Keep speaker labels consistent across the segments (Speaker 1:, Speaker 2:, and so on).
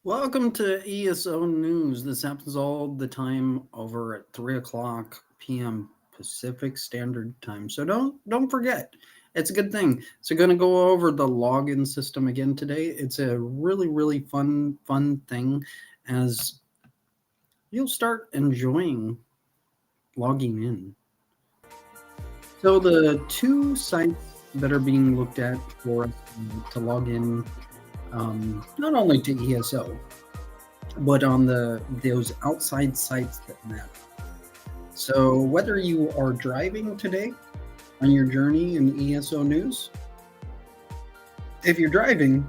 Speaker 1: Welcome to ESO News. This happens all the time over at 3 o'clock p.m. Pacific Standard Time. So don't forget. It's a good thing. So going to go over the login system again today. It's a really fun thing as you'll start enjoying logging in. So the two sites that are being looked at for us to log in, not only to ESO, but on those outside sites that matter. So whether you are driving today on your journey in ESO News, if you're driving,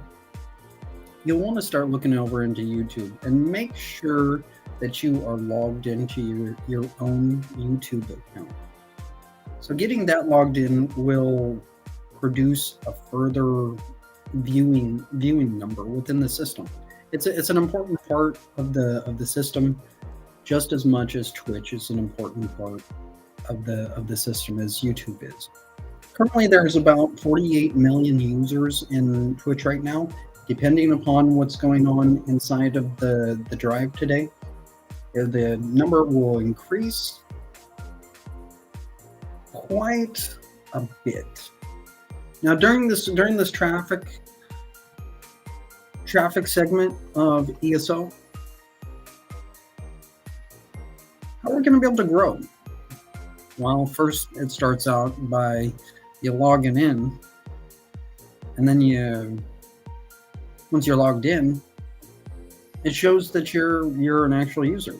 Speaker 1: you'll want to start looking over into YouTube and make sure that you are logged into your own YouTube account. So getting that logged in will produce a further viewing number within the system. It's an important part of the system, just as much as Twitch is an important part of the system as YouTube is. Currently, there's about 48 million users in Twitch right now. Depending upon what's going on inside of the drive today, the number will increase quite a bit. Now, during this traffic segment of ESO, how are we going to be able to grow? Well, first it starts out by you logging in, and then once you're logged in, it shows that you're an actual user.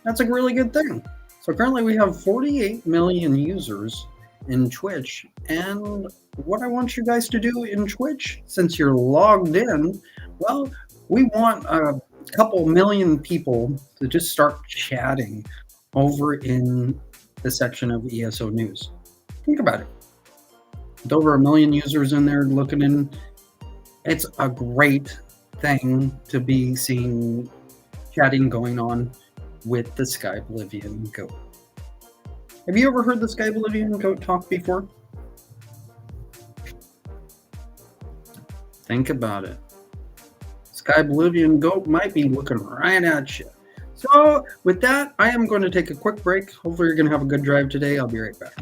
Speaker 1: That's a really good thing. So currently we have 48 million users in Twitch, and what I want you guys to do in Twitch, since you're logged in, well, we want a couple million people to just start chatting over in the section of ESO News. Think about it. With over 1 million users in there looking in, it's a great thing to be seeing chatting going on with the Sky Bolivian goat. Have you ever heard the Sky Bolivian goat talk before? Think about it. Sky Bolivian goat might be looking right at you. So with that, I am going to take a quick break. Hopefully you're going to have a good drive today. I'll be right back.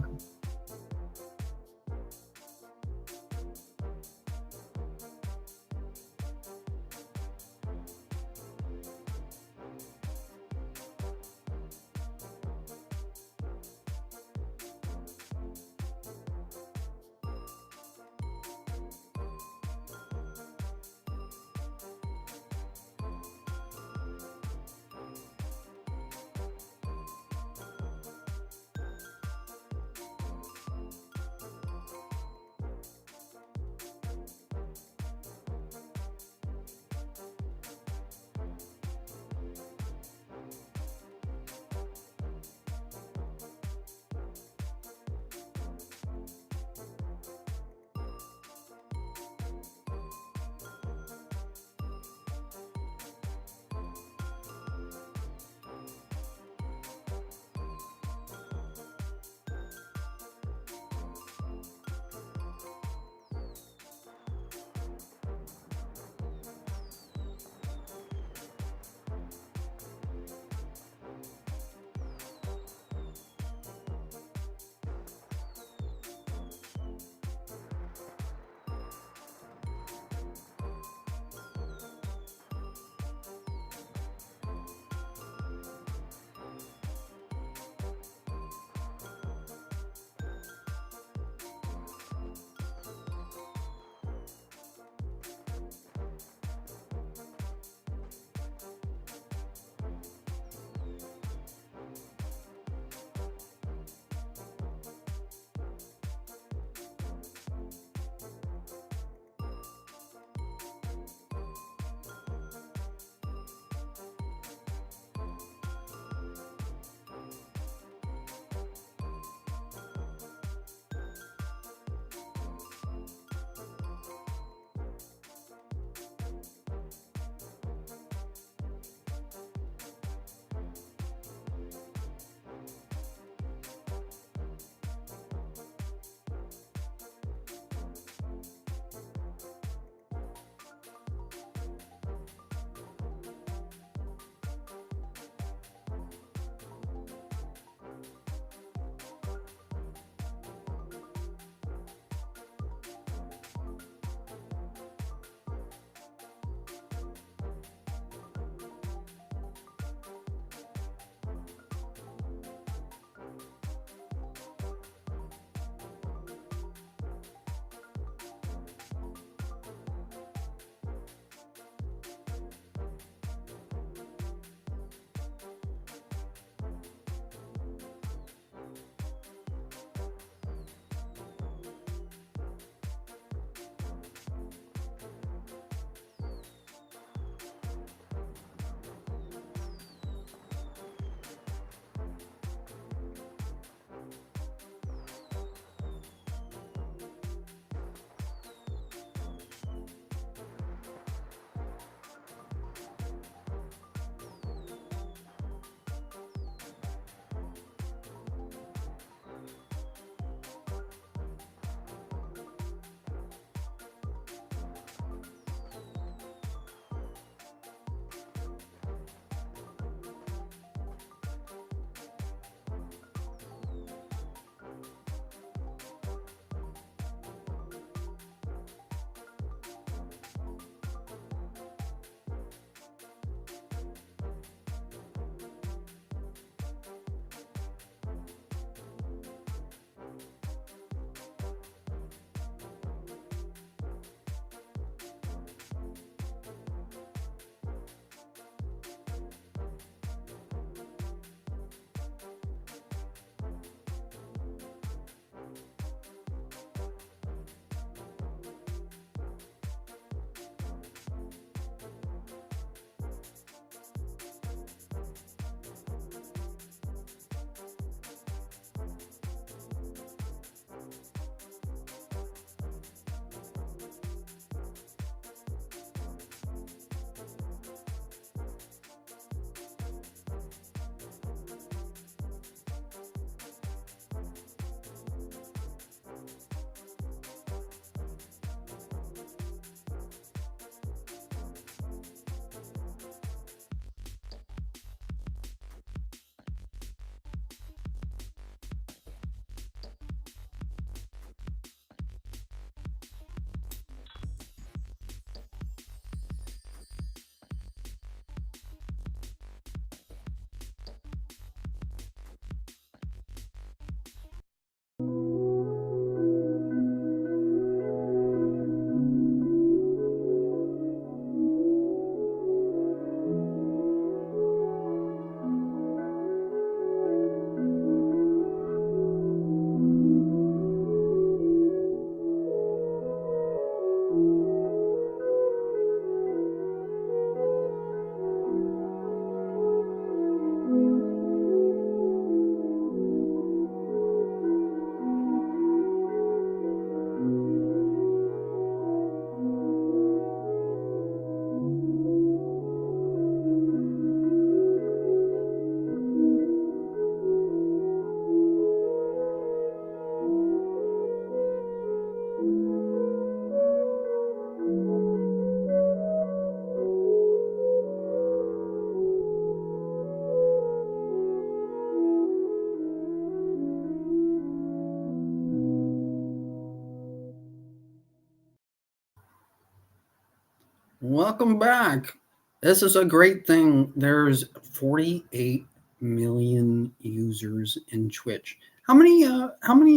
Speaker 1: Welcome back. This is a great thing. There's 48 million users in Twitch. How many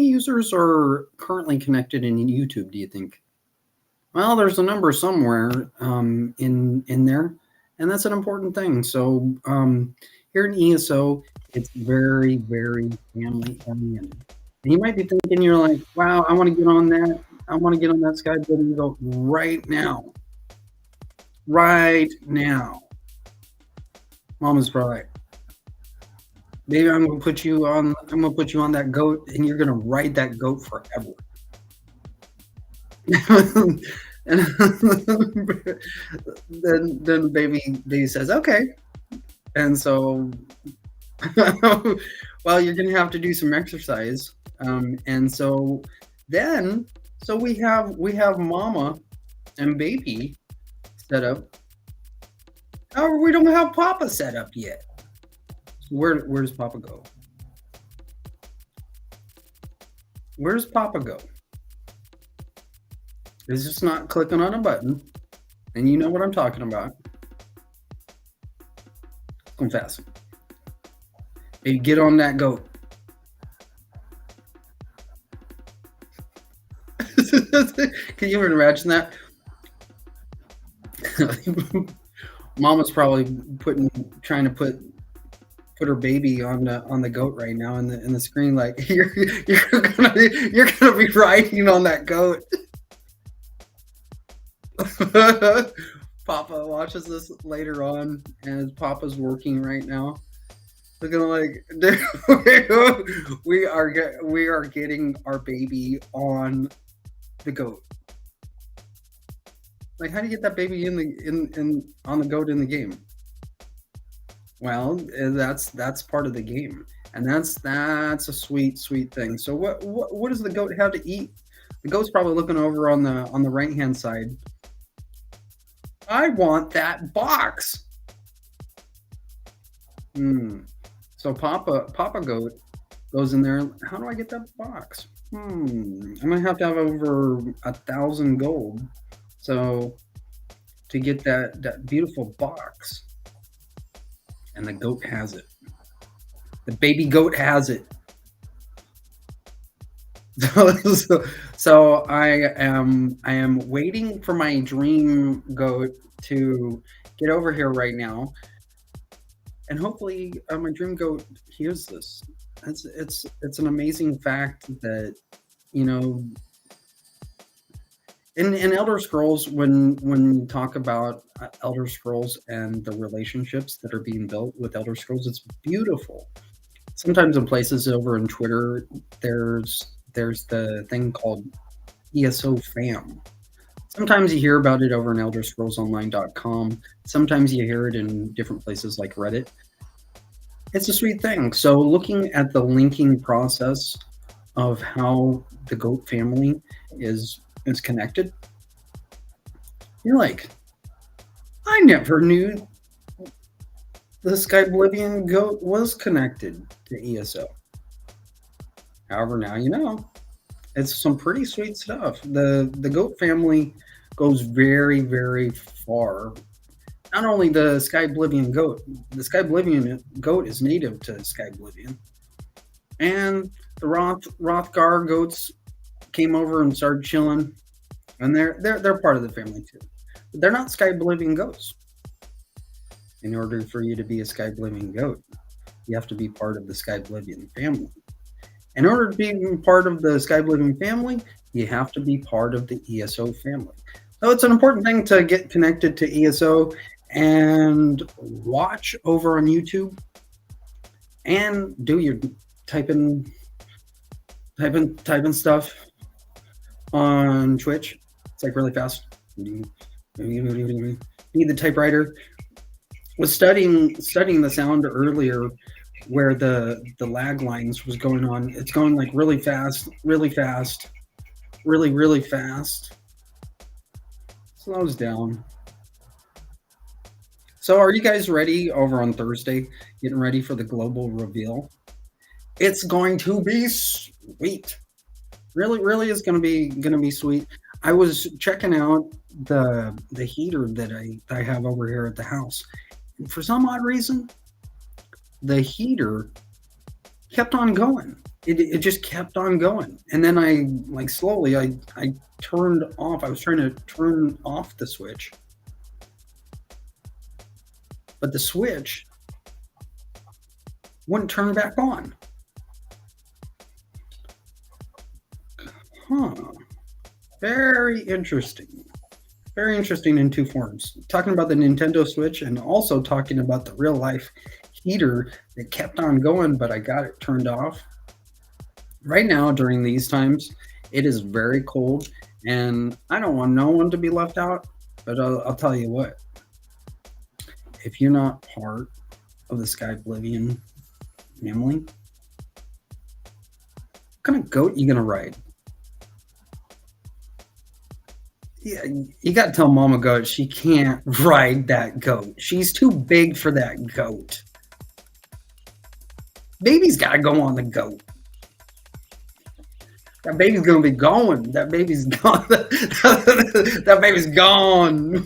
Speaker 1: users are currently connected in YouTube, do you think? Well, there's a number somewhere in there, and that's an important thing. So here in ESO, it's very, very family oriented. And you might be thinking, you're like, wow, I want to get on that. I want to get on that Skype and go right now. Right now. Mama's right. Maybe I'm gonna put you on. I'm gonna put you on that goat, and you're gonna ride that goat forever. And then baby says okay, and so well, you're gonna have to do some exercise, and then so we have mama and baby set up. However, we don't have Papa set up yet. Where does Papa go? Where does Papa go? He's just not clicking on a button, and you know what I'm talking about. Confess. Hey, get on that goat. Can you even imagine that? Mama's probably trying to put her baby on the goat right now in the screen. Like you're gonna be riding on that goat. Papa watches this later on, and Papa's working right now. Looking like we are getting our baby on the goat. Like, how do you get that baby in on the goat in the game? Well, that's part of the game, and that's a sweet thing. So what does the goat have to eat? The goat's probably looking over on the right hand side. I want that box. So Papa Goat goes in there. How do I get that box? I'm gonna have to have over 1,000 gold. So to get that beautiful box, and the goat has it. The baby goat has it. So I am waiting for my dream goat to get over here right now, and hopefully my dream goat hears this. It's an amazing fact that, you know, in Elder Scrolls, when you talk about Elder Scrolls and the relationships that are being built with Elder Scrolls, it's beautiful. Sometimes in places over in Twitter, there's the thing called ESO fam. Sometimes you hear about it over in ElderScrollsOnline.com. Sometimes you hear it in different places like Reddit. It's a sweet thing. So looking at the linking process of how the goat family is connected, you're like, I never knew the Skyblivian goat was connected to ESO. However, now you know. It's some pretty sweet stuff. The goat family goes very, very far. Not only the Skyblivian goat, the Skyblivian goat is native to Skyblivian. And the Rothgar goats came over and started chilling, and they're part of the family too. But they're not Skyblivian goats. In order for you to be a Skyblivian goat, you have to be part of the Skyblivian family. In order to be part of the Skyblivian family, you have to be part of the ESO family. So it's an important thing to get connected to ESO and watch over on YouTube, and do your typing stuff on Twitch. It's like really fast. Need the typewriter. Was studying the sound earlier, where the lag lines was going on. It's going like really fast, really fast, really fast. Slows down. So are you guys ready over on Thursday? Getting ready for the global reveal? It's going to be sweet. Really is going to be sweet. I was checking out the heater that I have over here at the house. And for some odd reason, the heater kept on going. It just kept on going. And then I like slowly I turned off. I was trying to turn off the switch, but the switch wouldn't turn back on. Huh. Very interesting. Very interesting in two forms. Talking about the Nintendo Switch and also talking about the real life heater that kept on going, but I got it turned off. Right now, during these times, it is very cold, and I don't want no one to be left out. But I'll tell you what, if you're not part of the Sky Oblivion family, what kind of goat you gonna ride? Yeah, you got to tell Mama Goat she can't ride that goat. She's too big for that goat. Baby's got to go on the goat. That baby's gonna be going. That baby's gone. That baby's gone.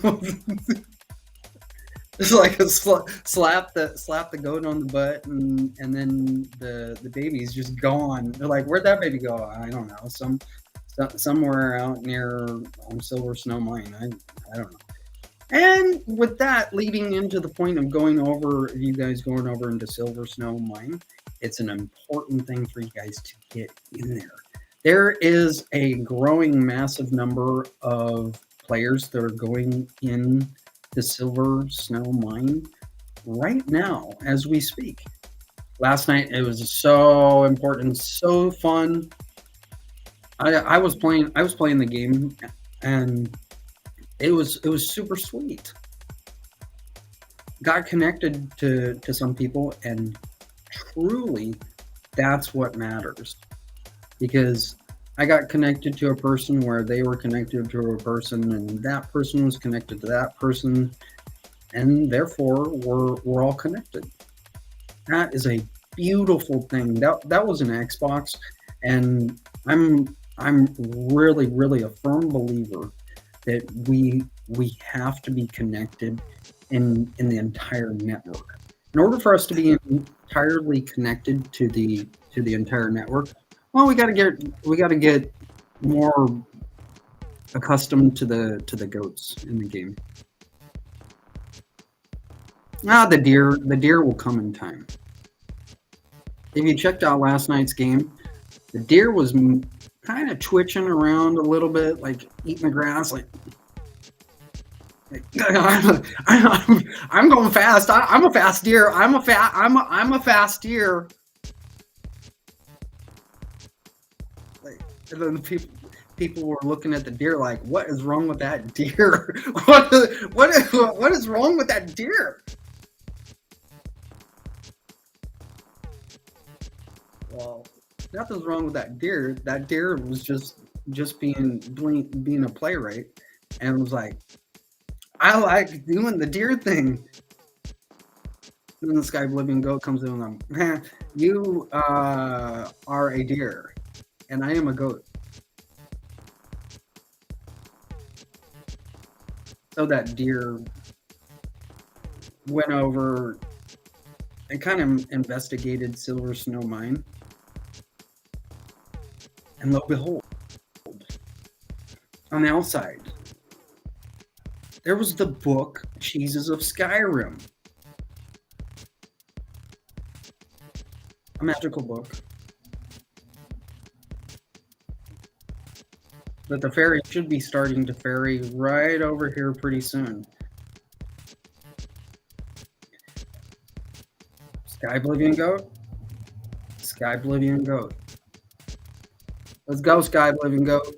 Speaker 1: It's like a slap the goat on the butt, and then the baby's just gone. They're like, where'd that baby go? I don't know. Somewhere out near Silver Snow Mine. I don't know. And with that, leading into the point of going over, you guys going over into Silver Snow Mine, it's an important thing for you guys to get in there. There is a growing massive number of players that are going in the Silver Snow Mine right now as we speak. Last night it was so important, so fun. I was playing the game, and it was super sweet. Got connected to some people, and truly that's what matters. Because I got connected to a person where they were connected to a person, and that person was connected to that person, and therefore we're all connected. That is a beautiful thing. That was an Xbox, and I'm really a firm believer that we have to be connected in the entire network. In order for us to be entirely connected to the entire network, well, we got to get more accustomed to the goats in the game. The deer will come in time. If you checked out last night's game, the deer was kind of twitching around a little bit, like eating the grass, like I'm going fast. I'm a fast deer. I'm a fast deer. Like, and then people were looking at the deer like, what is wrong with that deer? What is wrong with that deer? Well, nothing's wrong with that deer. That deer was just being a playwright, and was like, I like doing the deer thing. And then the Sky Oblivion Goat comes in and I'm, you are a deer, and I am a goat. So that deer went over and kind of investigated Silver Snow Mine. And lo and behold, on the outside, there was the book Cheeses of Skyrim. A magical book that the fairy should be starting to ferry right over here pretty soon. Sky Oblivion Goat? Sky Oblivion Goat. Let's go, Sky Oblivion Goat.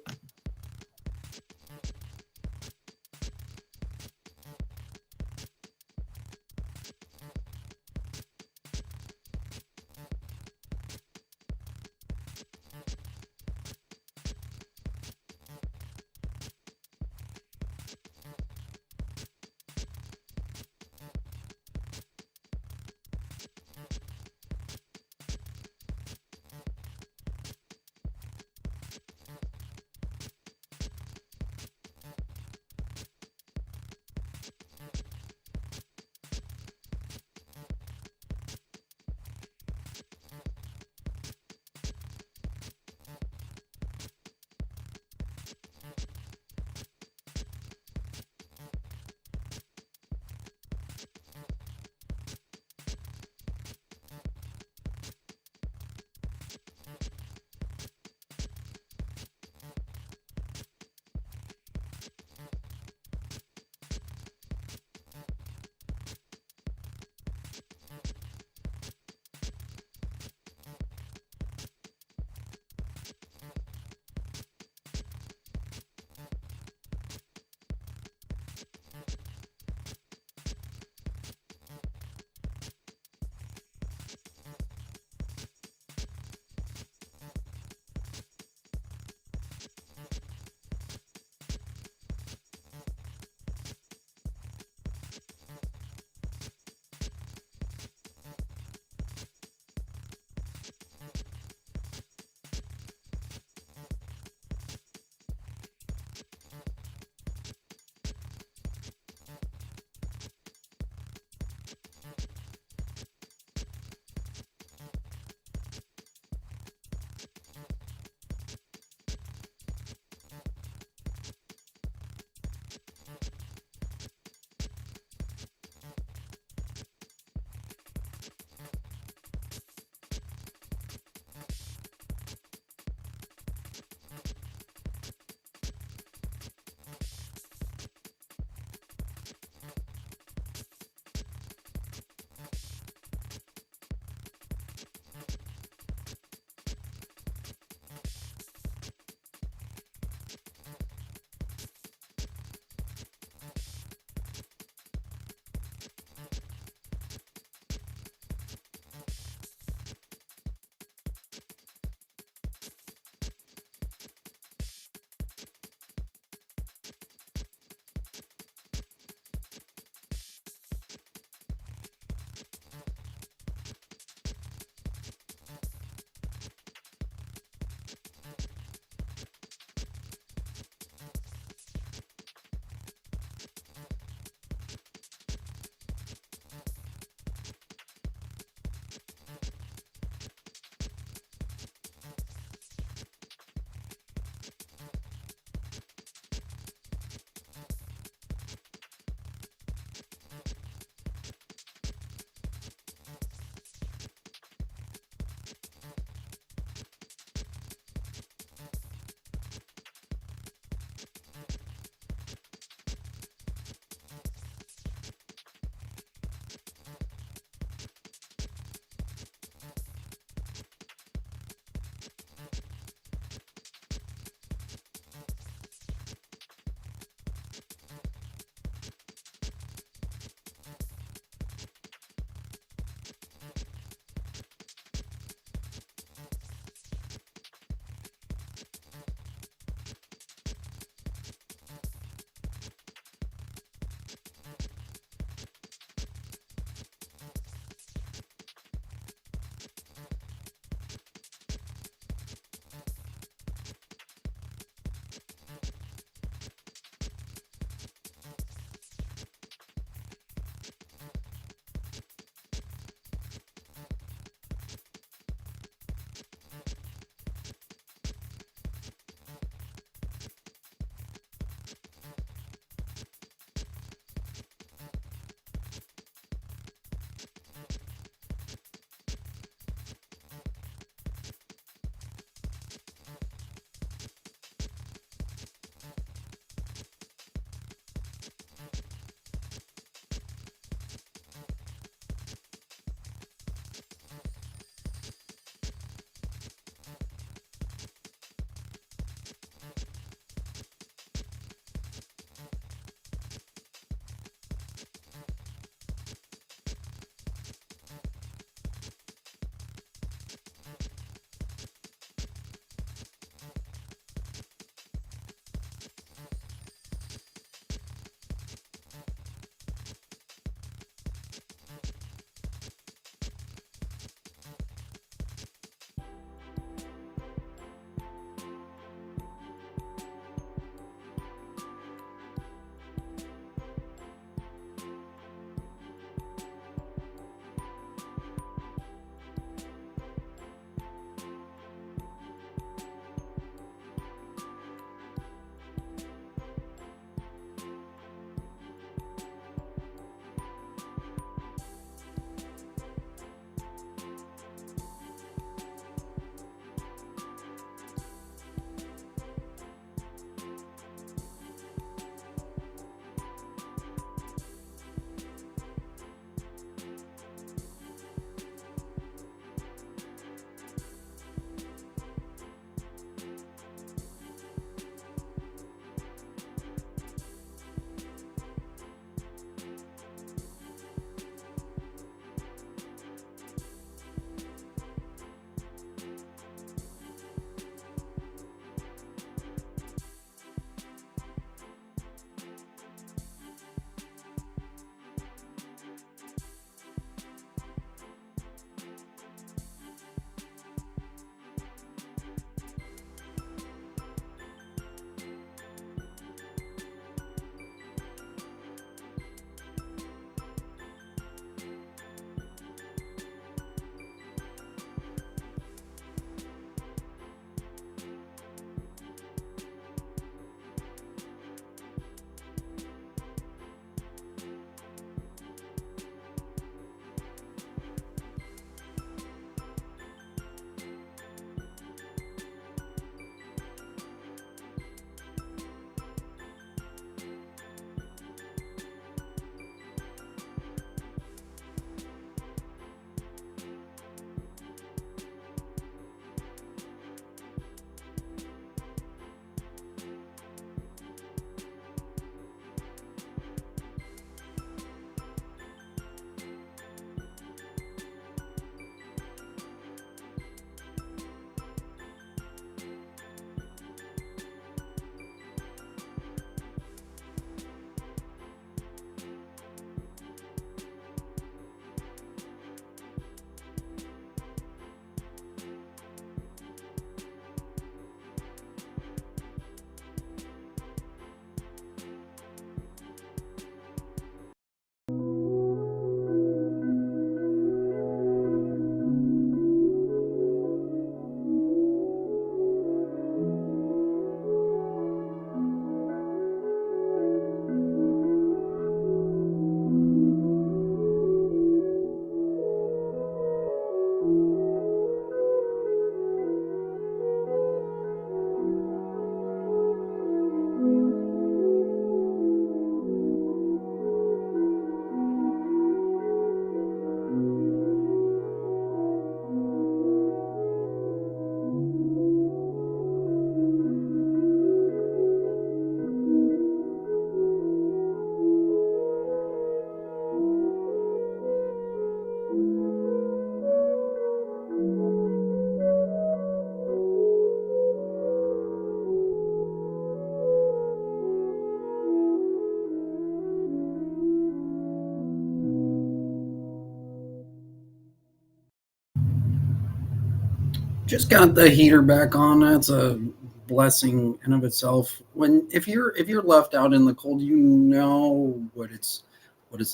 Speaker 1: Just got the heater back on. That's a blessing in of itself. When if you're left out in the cold, you know what it's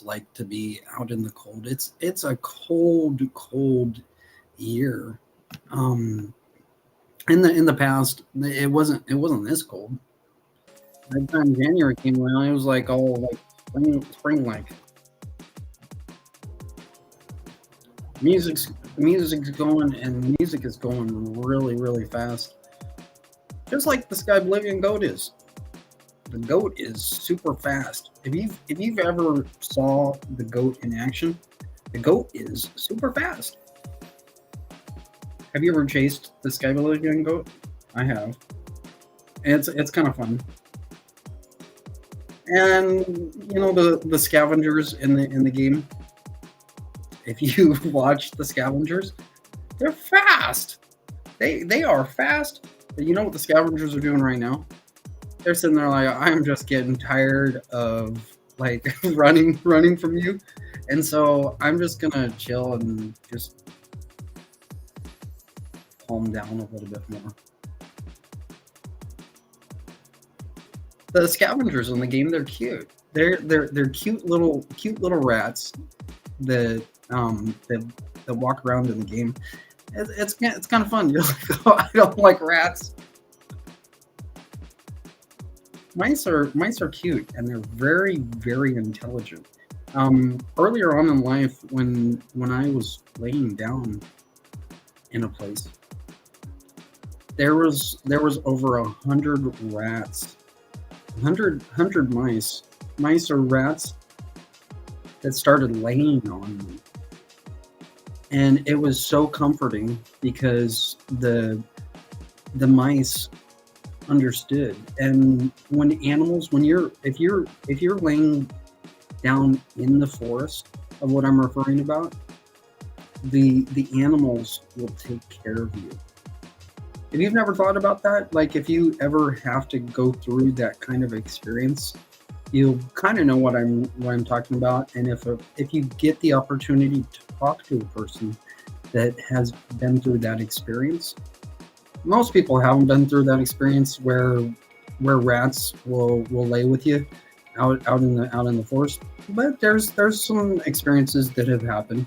Speaker 1: like to be out in the cold. It's a cold year. Um, in the past, it wasn't this cold. By the time January came around, it was like all like spring like. Music's going and music is going really fast. Just like the Sky Oblivion goat is. The goat is super fast. If you've ever saw the goat in action, the goat is super fast. Have you ever chased the Sky Oblivion goat? I have. It's kind of fun. And the scavengers in the game. If you watch the scavengers, they're fast. They are fast. But you know what the scavengers are doing right now? They're sitting there like, I'm just getting tired of like running from you, and so I'm just gonna chill and just calm down a little bit more. The scavengers in the game, they're cute. They're cute little rats that that walk around in the game. It's kind of fun. You're like, oh, I don't like rats. Mice are cute and they're very intelligent. Earlier on in life, when I was laying down in a place, there was over 100 rats, 100 mice. Mice or rats that started laying on me, and it was so comforting because the mice understood. And if you're laying down in the forest of what I'm referring about, the animals will take care of you. If you've never thought about that, like if you ever have to go through that kind of experience, you kind of know what I'm talking about. And if you get the opportunity to talk to a person that has been through that experience, most people haven't been through that experience where rats will lay with you out in the forest. But there's some experiences that have happened,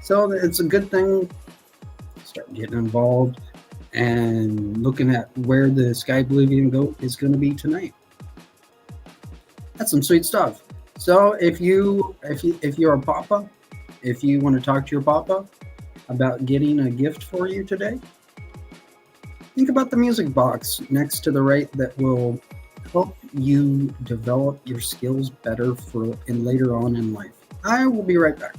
Speaker 1: so it's a good thing. Start getting involved and looking at where the Sky Oblivion goat is going to be tonight. That's some sweet stuff. So if you're a papa, if you want to talk to your papa about getting a gift for you today, think about the music box next to the right that will help you develop your skills better for and later on in life. I will be right back.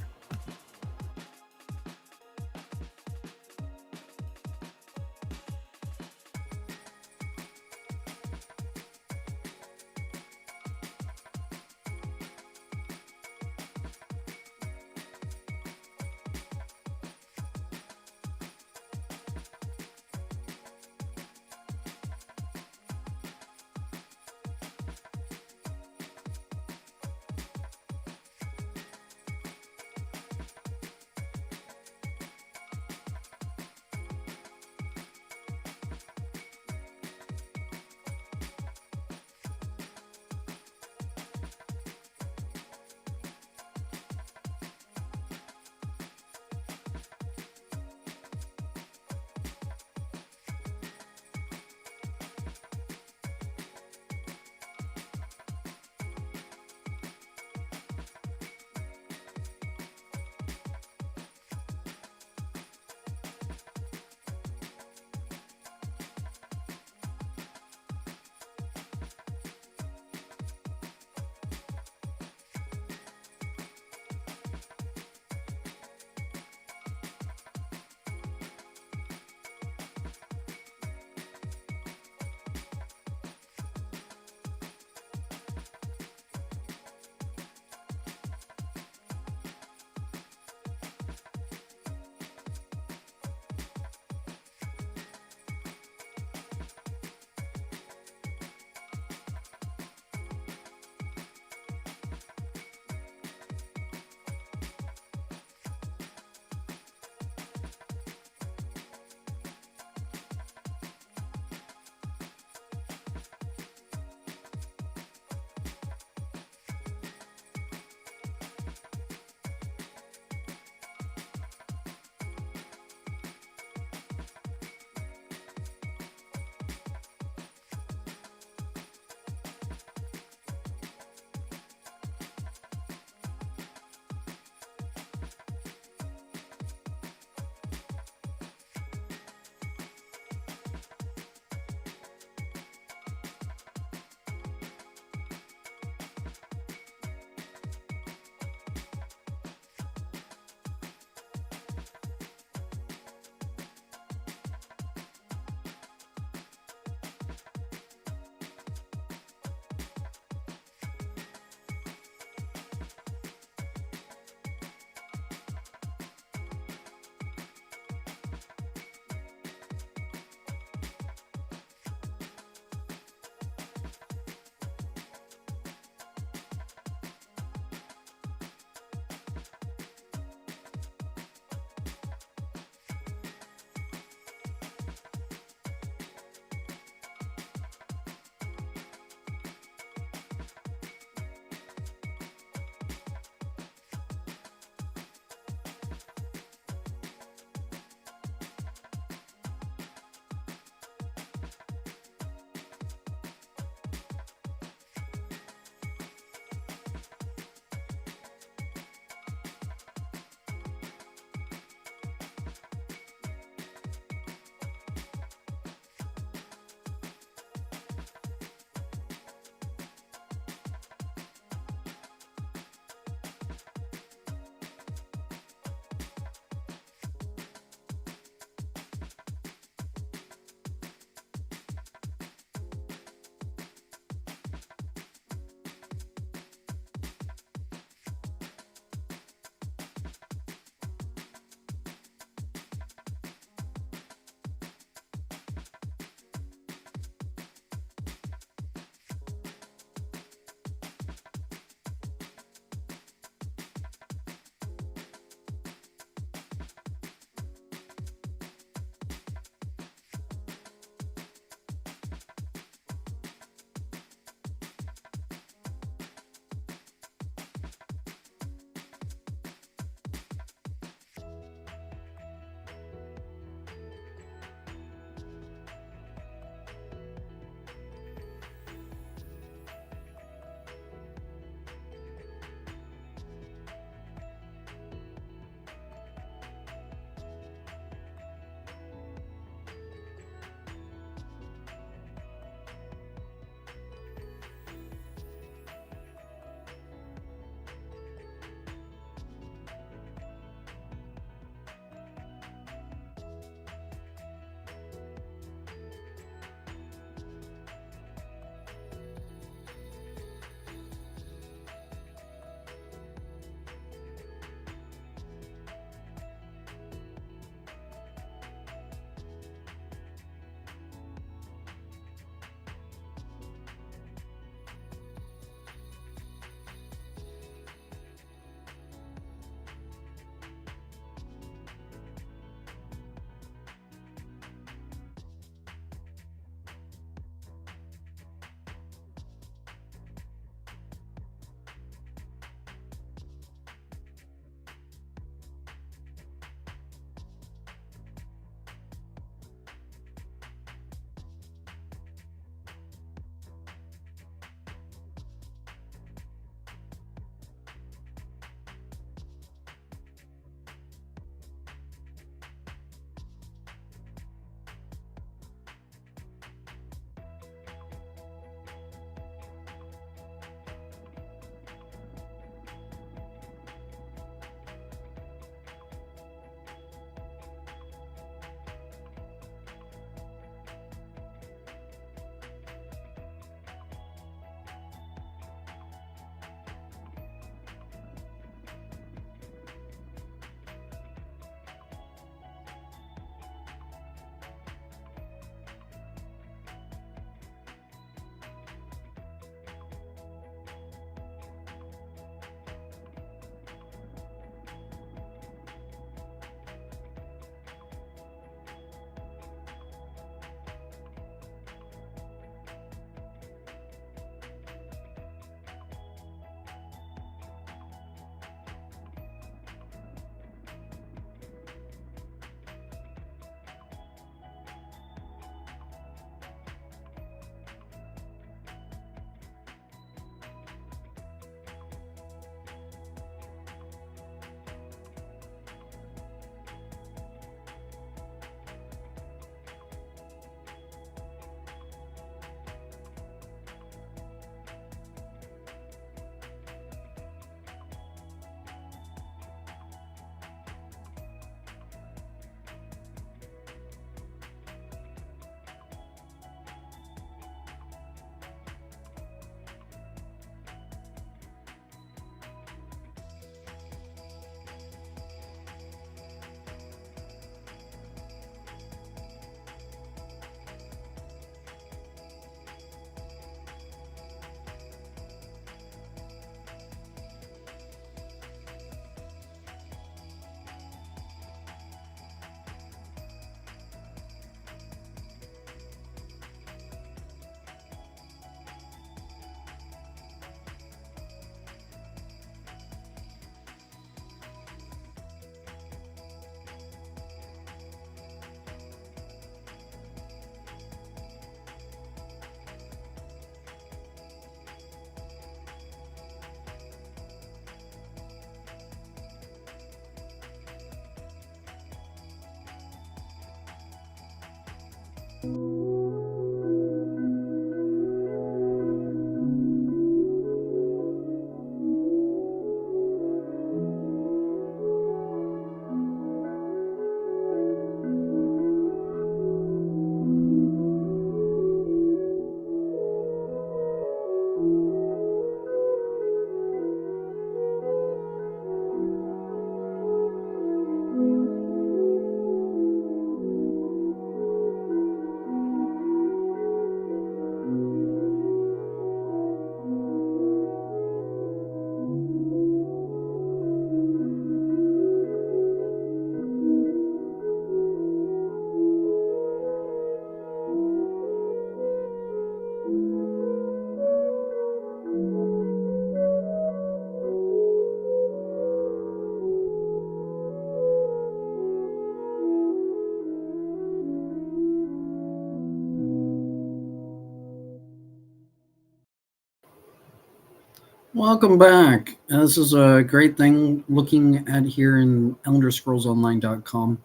Speaker 1: Welcome back. This is a great thing looking at here in ElderScrollsOnline.com.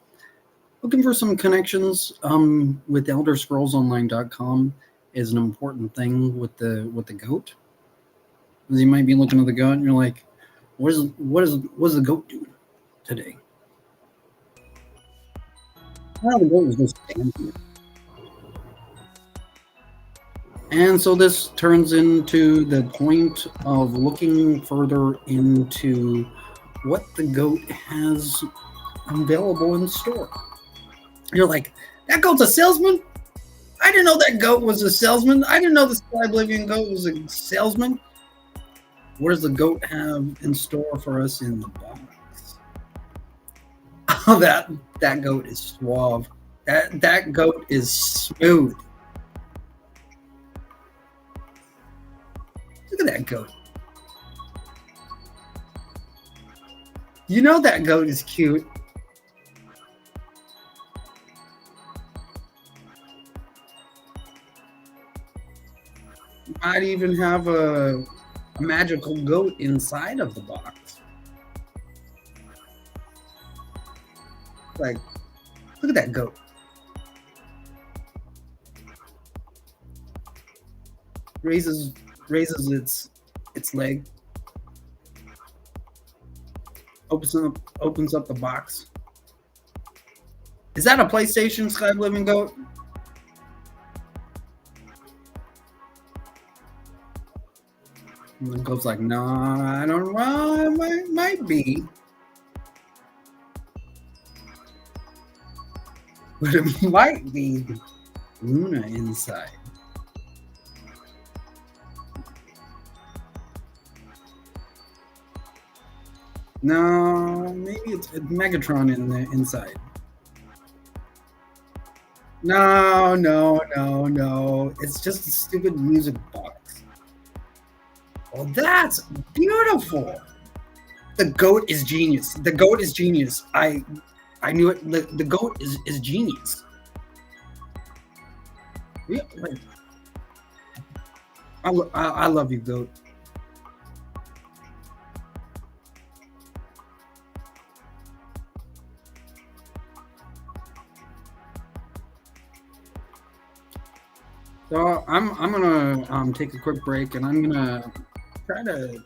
Speaker 1: Looking for some connections with ElderScrollsOnline.com is an important thing with the goat. As you might be looking at the goat and you're like, what does the goat do today? Well, the goat is just standing here. And so this turns into the point of looking further into what the goat has available in store. You're like, that goat's a salesman? I didn't know that goat was a salesman. I didn't know the Sky Oblivion goat was a salesman. What does the goat have in store for us in the box? Oh, that goat is suave. That goat is smooth. Look at that goat. You know that goat is cute. Might even have a magical goat inside of the box. Like, look at that goat. Raises its leg. Opens up the box. Is that a PlayStation Sky Living Goat? And the goat's like, no, I don't know. It might be. But it might be Luna inside. No, maybe it's Megatron in the inside. No. It's just a stupid music box. Well, that's beautiful. The goat is genius. The goat is genius. I knew it. The goat is genius. Yeah, like, I love you, goat. So I'm gonna take a quick break, and I'm gonna try to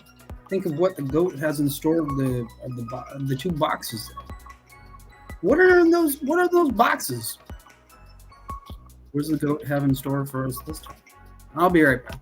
Speaker 1: think of what the goat has in store of the two boxes. What are those? What are those boxes? What does the goat have in store for us this time? I'll be right back.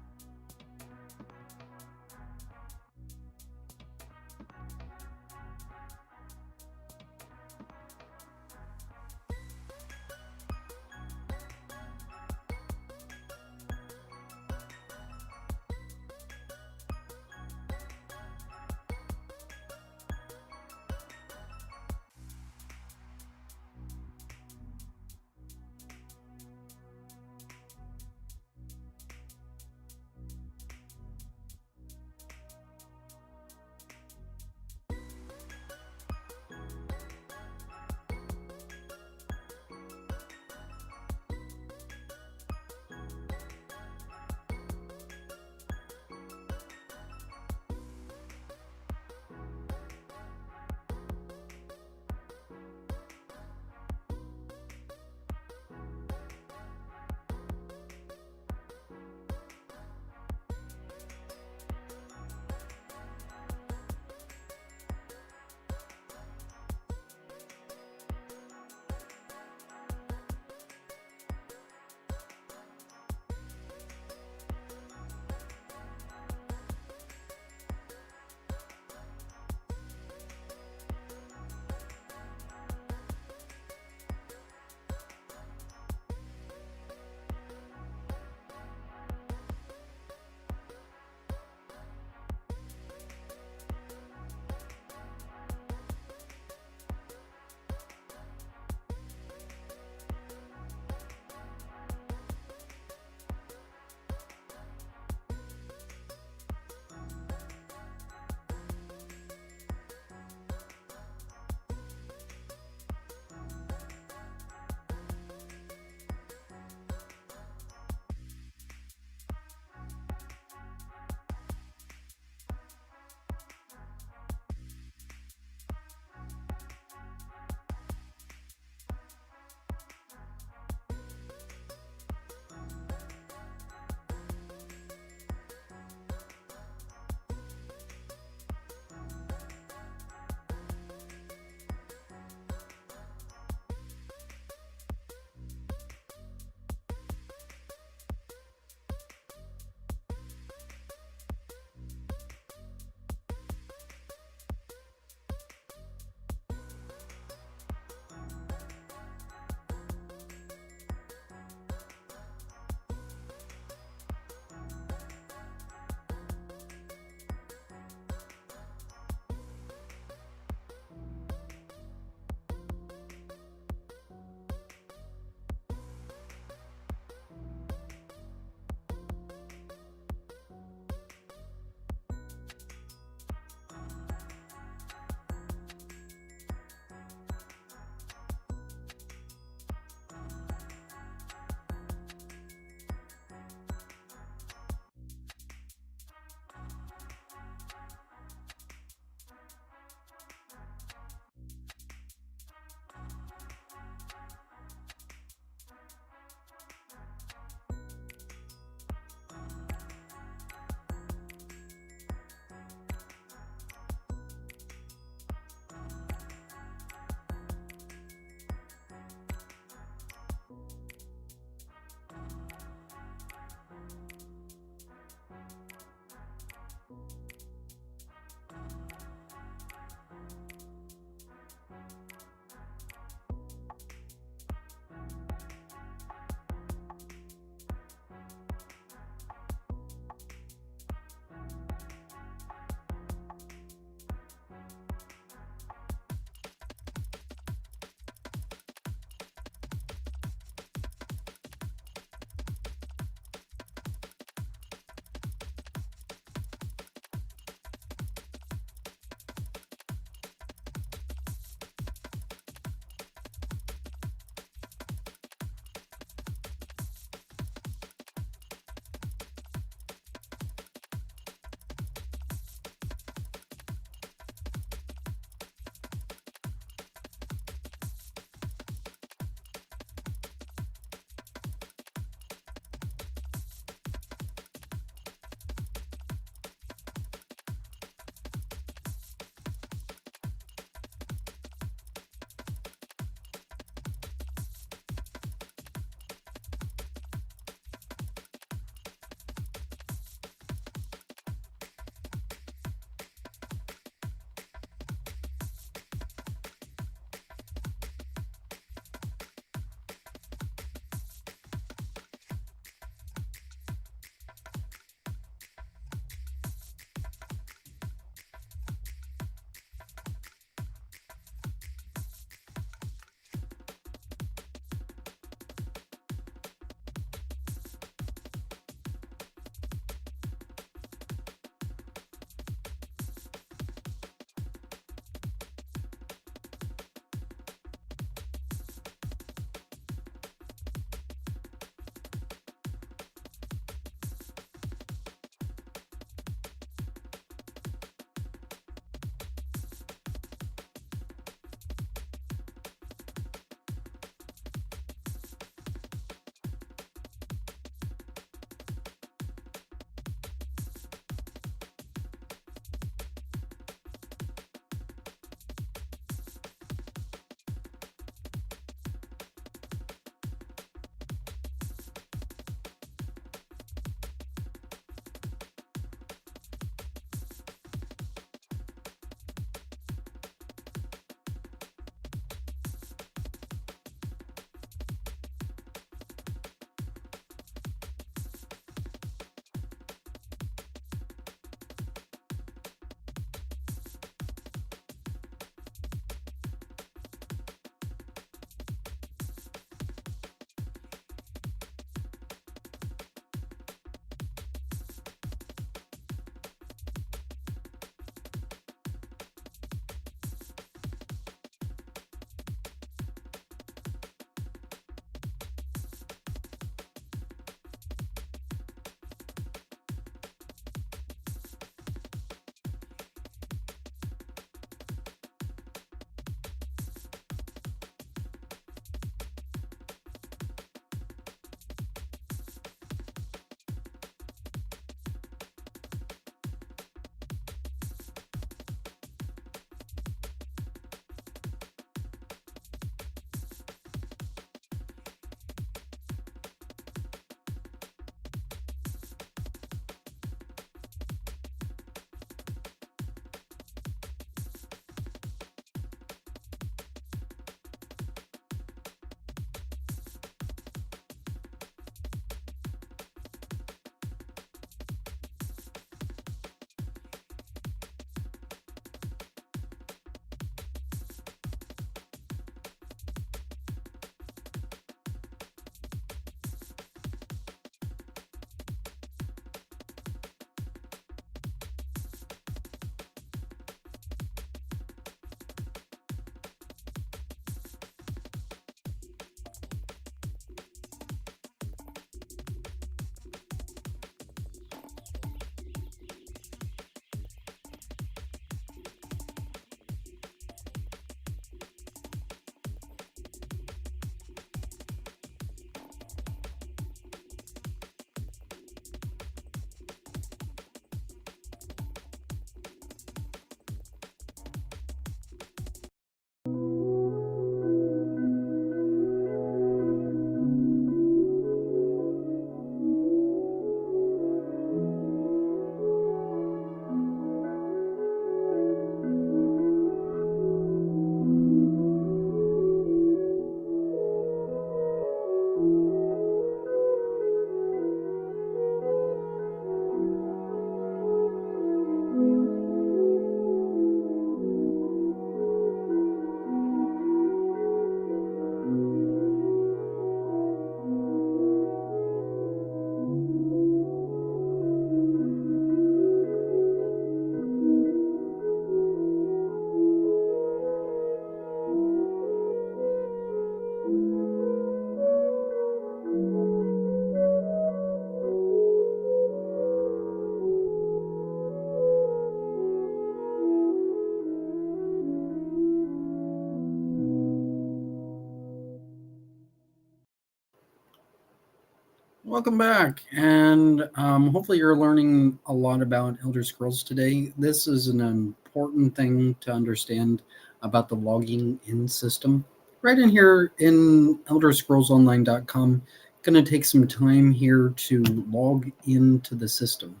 Speaker 1: Welcome back, and hopefully you're learning a lot about Elder Scrolls today. This is an important thing to understand about the logging in system. Right in here in ElderScrollsOnline.com, going to take some time here to log into the system.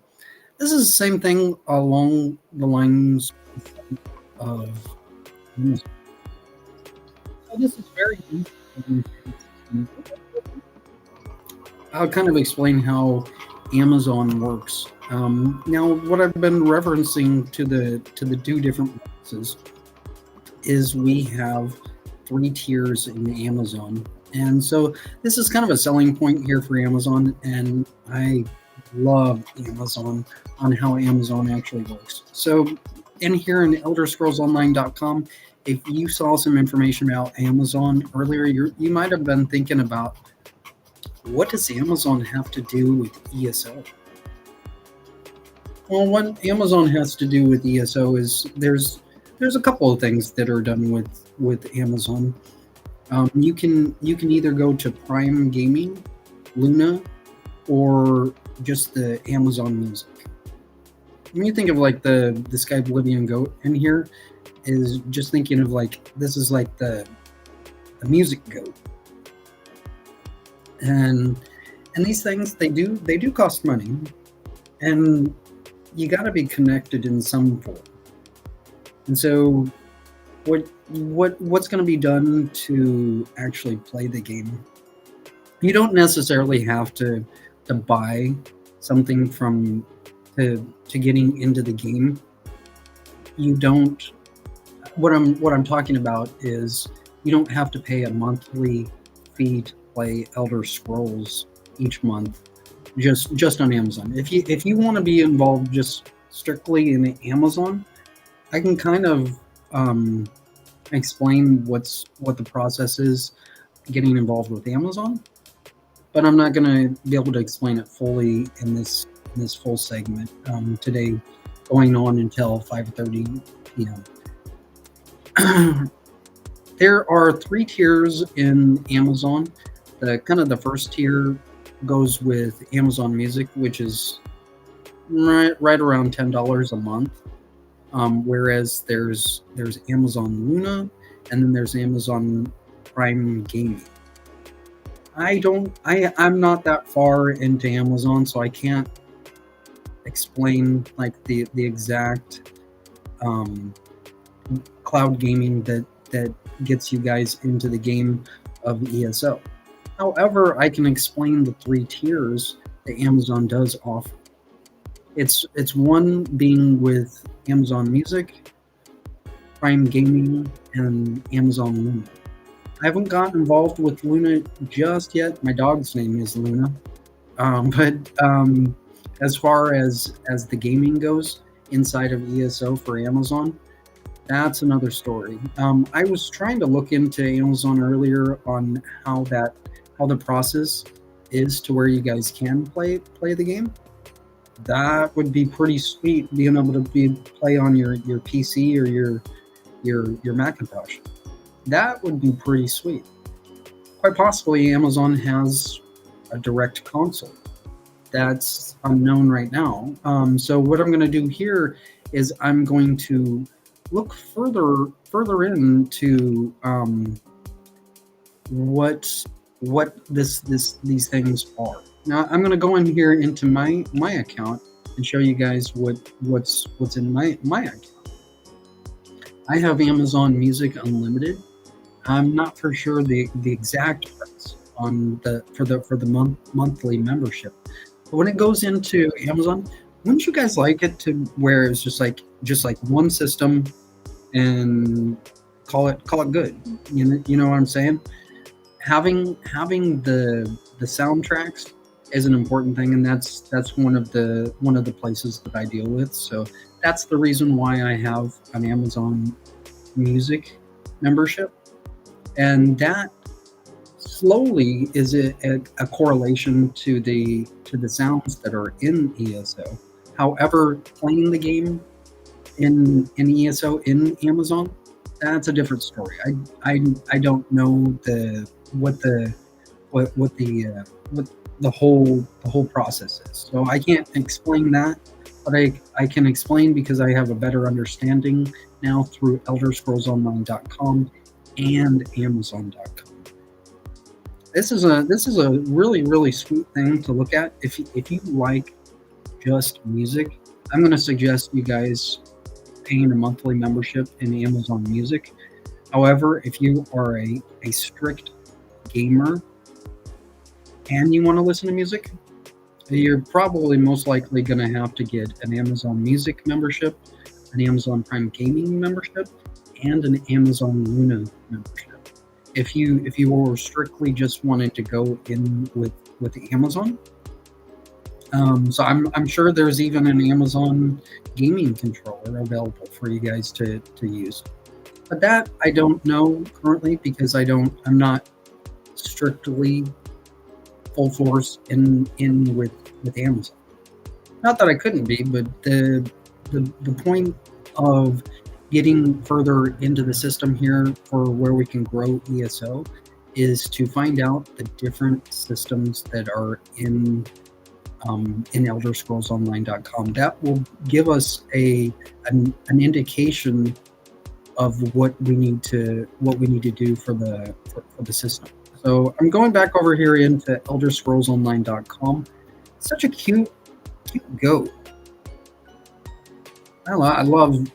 Speaker 1: This is the same thing along the lines of. So this is very easy. I'll kind of explain how Amazon works. Now, what I've been referencing to the two different boxes is we have 3 tiers in Amazon, and so this is kind of a selling point here for Amazon. And I love Amazon on how Amazon actually works. So, in here in ElderScrollsOnline.com, if you saw some information about Amazon earlier, you might have been thinking about, what does Amazon have to do with ESO? Well, what Amazon has to do with ESO is there's a couple of things that are done with Amazon. You can either go to Prime Gaming, Luna, or just the Amazon Music. When you think of like the Sky Oblivion Goat in here, is just thinking of like, this is like the music goat. And these things, they do cost money, and you got to be connected in some form. And so what's going to be done to actually play the game? You don't necessarily have to buy something from to getting into the game. You don't. What I'm talking about is, you don't have to pay a monthly fee to play Elder Scrolls each month, just on Amazon. If you want to be involved just strictly in Amazon, I can kind of explain what the process is getting involved with Amazon, but I'm not going to be able to explain it fully in this full segment today, going on until 5:30 p.m. There are 3 tiers in Amazon. The first tier goes with Amazon Music, which is right around $10 a month. Whereas there's Amazon Luna, and then there's Amazon Prime Gaming. I'm not that far into Amazon, so I can't explain like the exact cloud gaming that gets you guys into the game of ESO. However, I can explain the 3 tiers that Amazon does offer. It's one being with Amazon Music, Prime Gaming, and Amazon Luna. I haven't gotten involved with Luna just yet. My dog's name is Luna. But as far as the gaming goes inside of ESO for Amazon, that's another story. I was trying to look into Amazon earlier on how the process is to where you guys can play the game. That would be pretty sweet, being able to play on your PC or your Macintosh. That would be pretty sweet. Quite possibly Amazon has a direct console. That's unknown right now. So what I'm going to do here is I'm going to look further into what these things are. Now I'm going to go in here into my account and show you guys what's in my account. I have Amazon Music Unlimited. I'm not for sure the exact price on for the monthly membership. But when it goes into Amazon, wouldn't you guys like it to where it's just like one system and call it good? You know what I'm saying? Having the soundtracks is an important thing, and that's one of the places that I deal with. So that's the reason why I have an Amazon Music membership, and that slowly is a correlation to the sounds that are in ESO. However, playing the game in ESO in Amazon, that's a different story. I don't know what the what the whole process is. So I can't explain that, but I can explain because I have a better understanding now through ElderScrollsOnline.com and Amazon.com. This is a really sweet thing to look at if you like just music. I'm going to suggest you guys paying a monthly membership in Amazon Music. However, if you are a strict gamer and you want to listen to music, you're probably most likely going to have to get an Amazon Music membership, an Amazon Prime Gaming membership, and an Amazon Luna membership. If you were strictly just wanting to go in with Amazon, so I'm sure there's even an Amazon gaming controller available for you guys to use. But that I don't know currently because I'm not strictly full force in with Amazon. Not that I couldn't be, but the point of getting further into the system here for where we can grow ESO is to find out the different systems that are in ElderScrollsOnline.com. That will give us an indication of what we need to do for the system. So I'm going back over here into ElderScrollsOnline.com. Such a cute goat. I love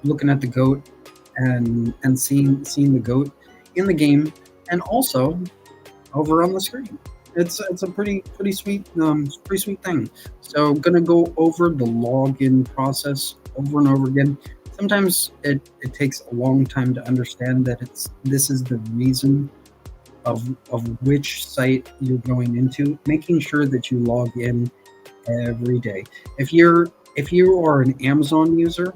Speaker 1: looking at the goat and seeing the goat in the game and also over on the screen. It's a pretty sweet thing. So I'm gonna go over the login process over and over again. Sometimes it takes a long time to understand that this is the reason of which site you're going into. Making sure that you log in every day. If you are an Amazon user,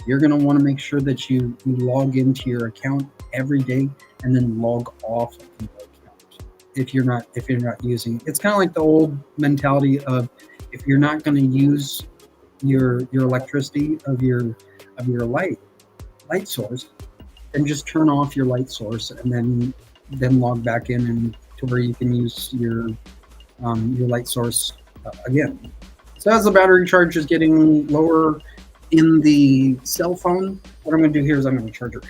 Speaker 1: you're going to want to make sure that you log into your account every day and then log off of your account if you're not using it. It's kind of like the old mentality of if you're not going to use your electricity of your light source, then just turn off your light source and then log back in and to where you can use your light source again. So as the battery charge is getting lower in the cell phone, what I'm going to do here is I'm going to charge it.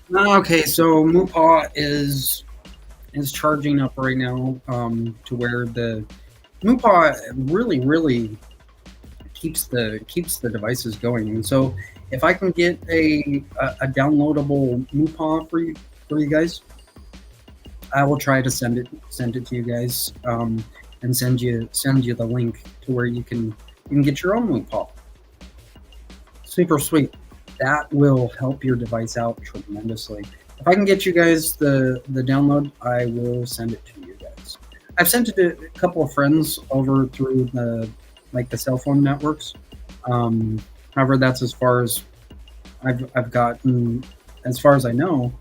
Speaker 1: Okay, so Moopaw is charging up right now to where the Moopaw really keeps the devices going. And so if I can get a downloadable Moopaw for you guys, I will try to send it to you guys and send you the link to where you can get your own Moopaw. Super sweet. That will help your device out tremendously. If I can get you guys the download, I will send it to you guys. I've sent it to a couple of friends over through the cell phone networks. However, that's as far as I've gotten, as far as I know.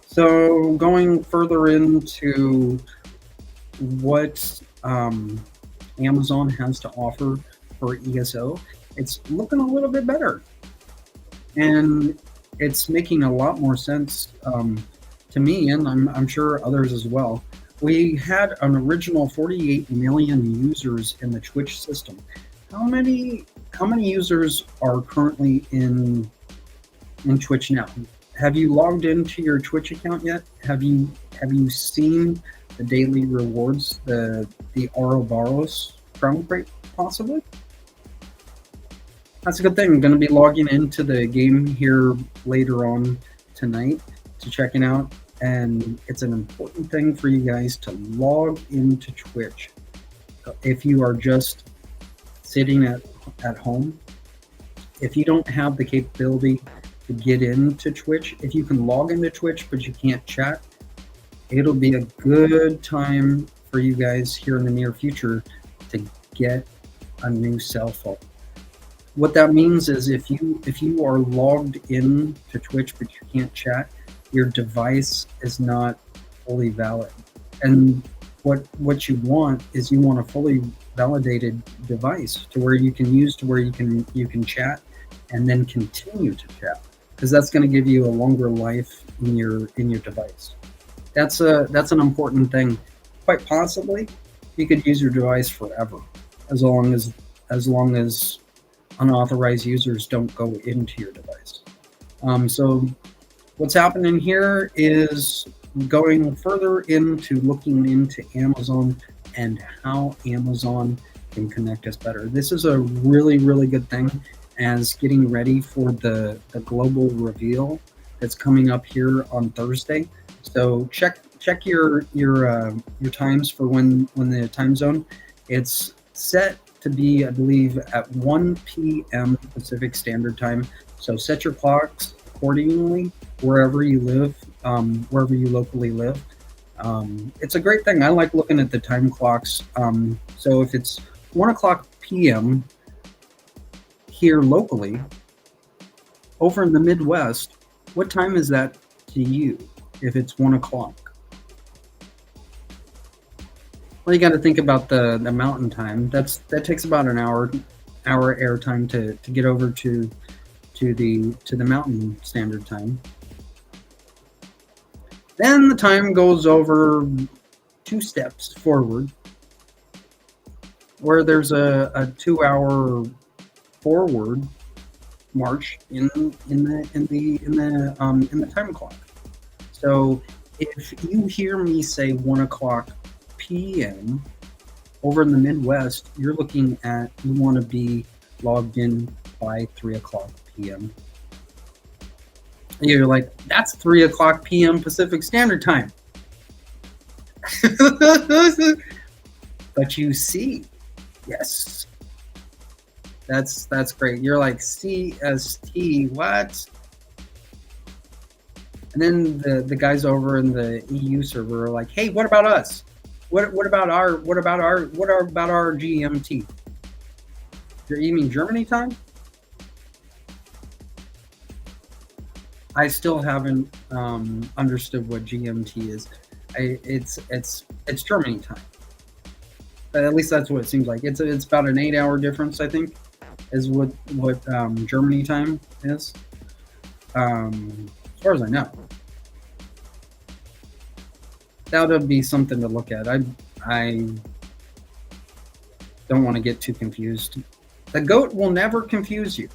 Speaker 1: So going further into what Amazon has to offer for ESO, it's looking a little bit better, and it's making a lot more sense to me, and I'm sure others as well. We had an original 48 million users in the Twitch system. How many users are currently in Twitch now? Have you logged into your Twitch account yet? Have you seen the daily rewards, the Ouroboros crown crate, possibly? That's a good thing. I'm going to be logging into the game here later on tonight to check it out, and it's an important thing for you guys to log into Twitch. If you are just sitting at home, if you don't have the capability to get into Twitch, if you can log into Twitch but you can't chat, it'll be a good time for you guys here in the near future to get a new cell phone. What that means is if you are logged in to Twitch but you can't chat, your device is not fully valid. And what you want is you want a fully validated device to where you can use to where you can chat and then continue to chat, because that's going to give you a longer life in your device. That's an important thing. Quite possibly, you could use your device forever, as long as unauthorized users don't go into your device. So what's happening here is going further into looking into Amazon and how Amazon can connect us better. This is a really, really good thing as getting ready for the global reveal that's coming up here on Thursday. So check your times for when the time zone. It's set to be, I believe, at 1 p.m. Pacific Standard Time. So set your clocks accordingly wherever you live, wherever you locally live. It's a great thing. I like looking at the time clocks. So if it's 1 o'clock p.m. here locally, over in the Midwest, what time is that to you if it's 1 o'clock? Well, you got to think about the mountain time. That takes about an hour air time to get over to the mountain standard time. Then the time goes over 2 steps forward, where there's a 2-hour forward march in the time clock. So if you hear me say 1 o'clock p.m. over in the Midwest, you're looking at, you want to be logged in by 3 o'clock p.m. And you're like, that's 3 o'clock p.m. Pacific Standard Time. But you see, yes, that's great. You're like, CST, what? And then the guys over in the EU server are like, hey, what about us? What about our GMT? You mean Germany time? I still haven't understood what GMT is. It's Germany time. At least that's what it seems like. It's about an 8-hour difference, I think, is what Germany time is. As far as I know. That would be something to look at. I don't want to get too confused. The goat will never confuse you.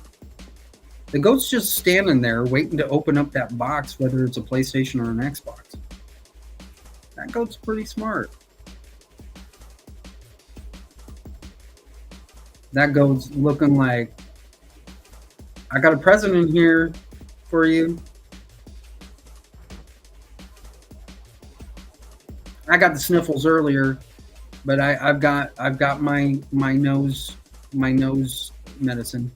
Speaker 1: The goat's just standing there waiting to open up that box, whether it's a PlayStation or an Xbox. That goat's pretty smart. That goat's looking like, I got a present in here for you. I got the sniffles earlier, but I've got my nose medicine.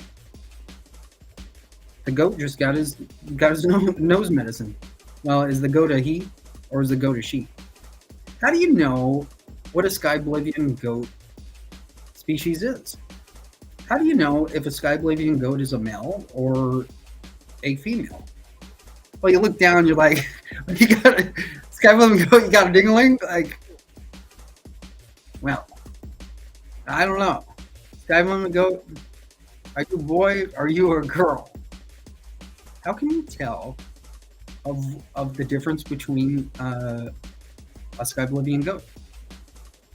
Speaker 1: The goat just got his nose medicine. Well, is the goat a he or is the goat a she? How do you know what a Skyblivian goat species is? How do you know if a Skyblivian goat is a male or a female? Well, you look down, you're like, you got a Skyblivian goat, you got a dingling? Like, well, I don't know. Skyblivian goat, are you a boy? Are you a girl? How can you tell of the difference between a Skyblivian goat?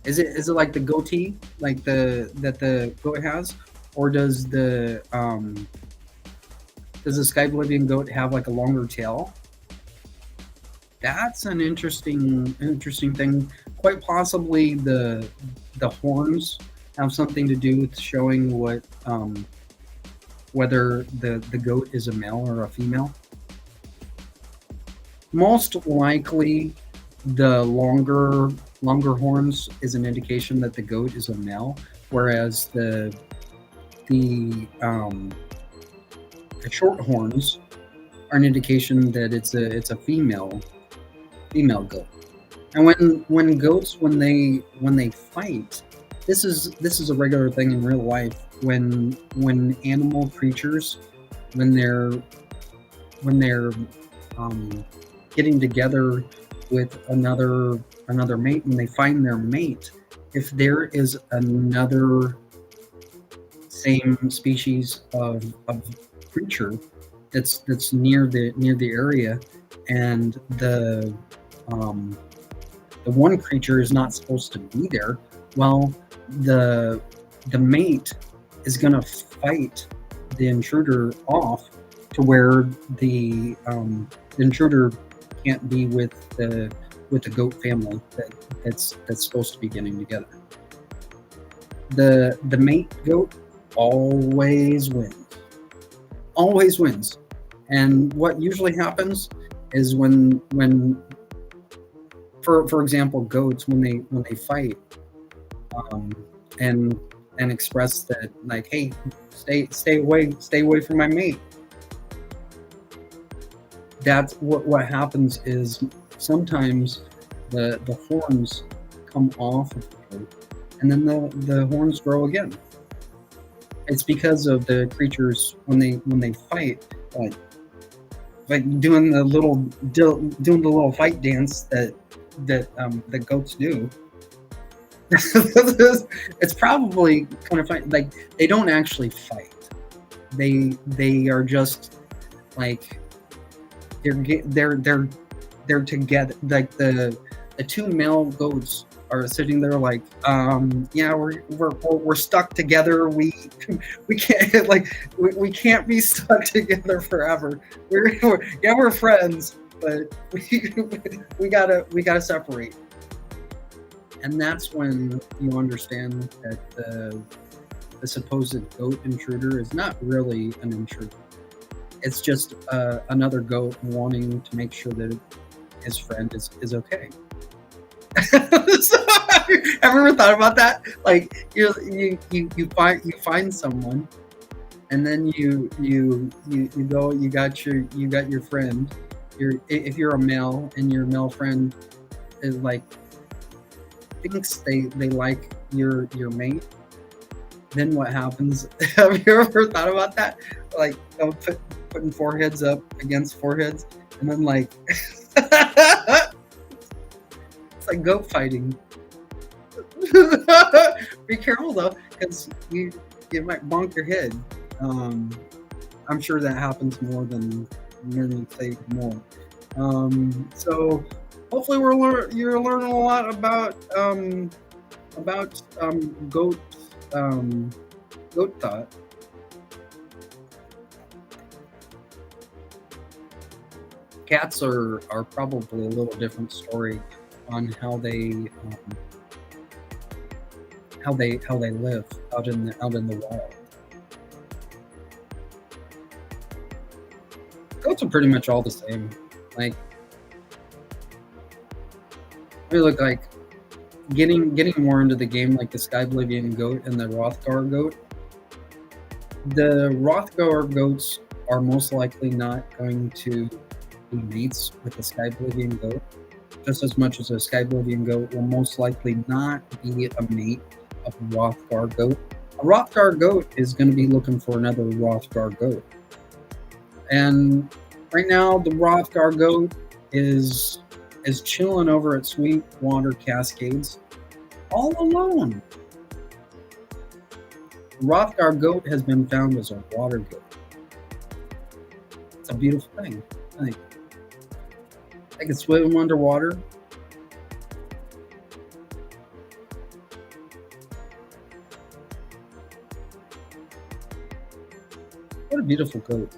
Speaker 1: Is it like the goatee, like that the goat has, or does the Skyblivian goat have like a longer tail? That's an interesting thing. Quite possibly the horns have something to do with showing what whether the goat is a male or a female. Most likely, the longer horns is an indication that the goat is a male, whereas the short horns are an indication that it's a female goat. And when goats when they fight, this is a regular thing in real life. When animal creatures when they're um, getting together with another mate, when they find their mate, if there is another same species of creature that's near the area, and um, the one creature is not supposed to be there, well, the the mate is going to fight the intruder off to where the intruder can't be with the goat family that's supposed to be getting together. The mate goat always wins. Always wins. And what usually happens is when for example, goats when they fight, um, and express that, like, hey, stay away from my mate. That's what happens is sometimes the horns come off of the goat, and then the horns grow again. It's because of the creatures when they fight, like doing the little fight dance that goats do. It's probably kind of fun. Like, they don't actually fight. They are just like they're together. Like the two male goats are sitting there like, yeah, we're stuck together. We can't we can't be stuck together forever. We're friends, but we gotta separate. And that's when you understand that the supposed goat intruder is not really an intruder. It's just another goat wanting to make sure that his friend is okay. So, have you ever thought about that? Like, you find someone, and then you go, you got your friend. If you're a male and your male friend is like thinks they like your mate, then what happens? Have you ever thought about that? Like, putting foreheads up against foreheads, and then like it's like goat fighting. Be careful though, because you might bonk your head. Um, I'm sure that happens more than you say more. So hopefully you're learning a lot about um, goat thought. Cats are probably a little different story on how they live out in the wild. Goats are pretty much all the same. Like, they look like getting more into the game, like the Skyblivian goat and the Rothgar goat. The Rothgar goats are most likely not going to be mates with the Skyblivian goat, just as much as a Skyblivian goat will most likely not be a mate of a Rothgar goat. A Rothgar goat is going to be looking for another Rothgar goat. And right now, the Rothgar goat is chilling over at Sweetwater Cascades all alone. The Rothgar goat has been found as a water goat. It's a beautiful thing. Like, I can swim underwater. What a beautiful goat.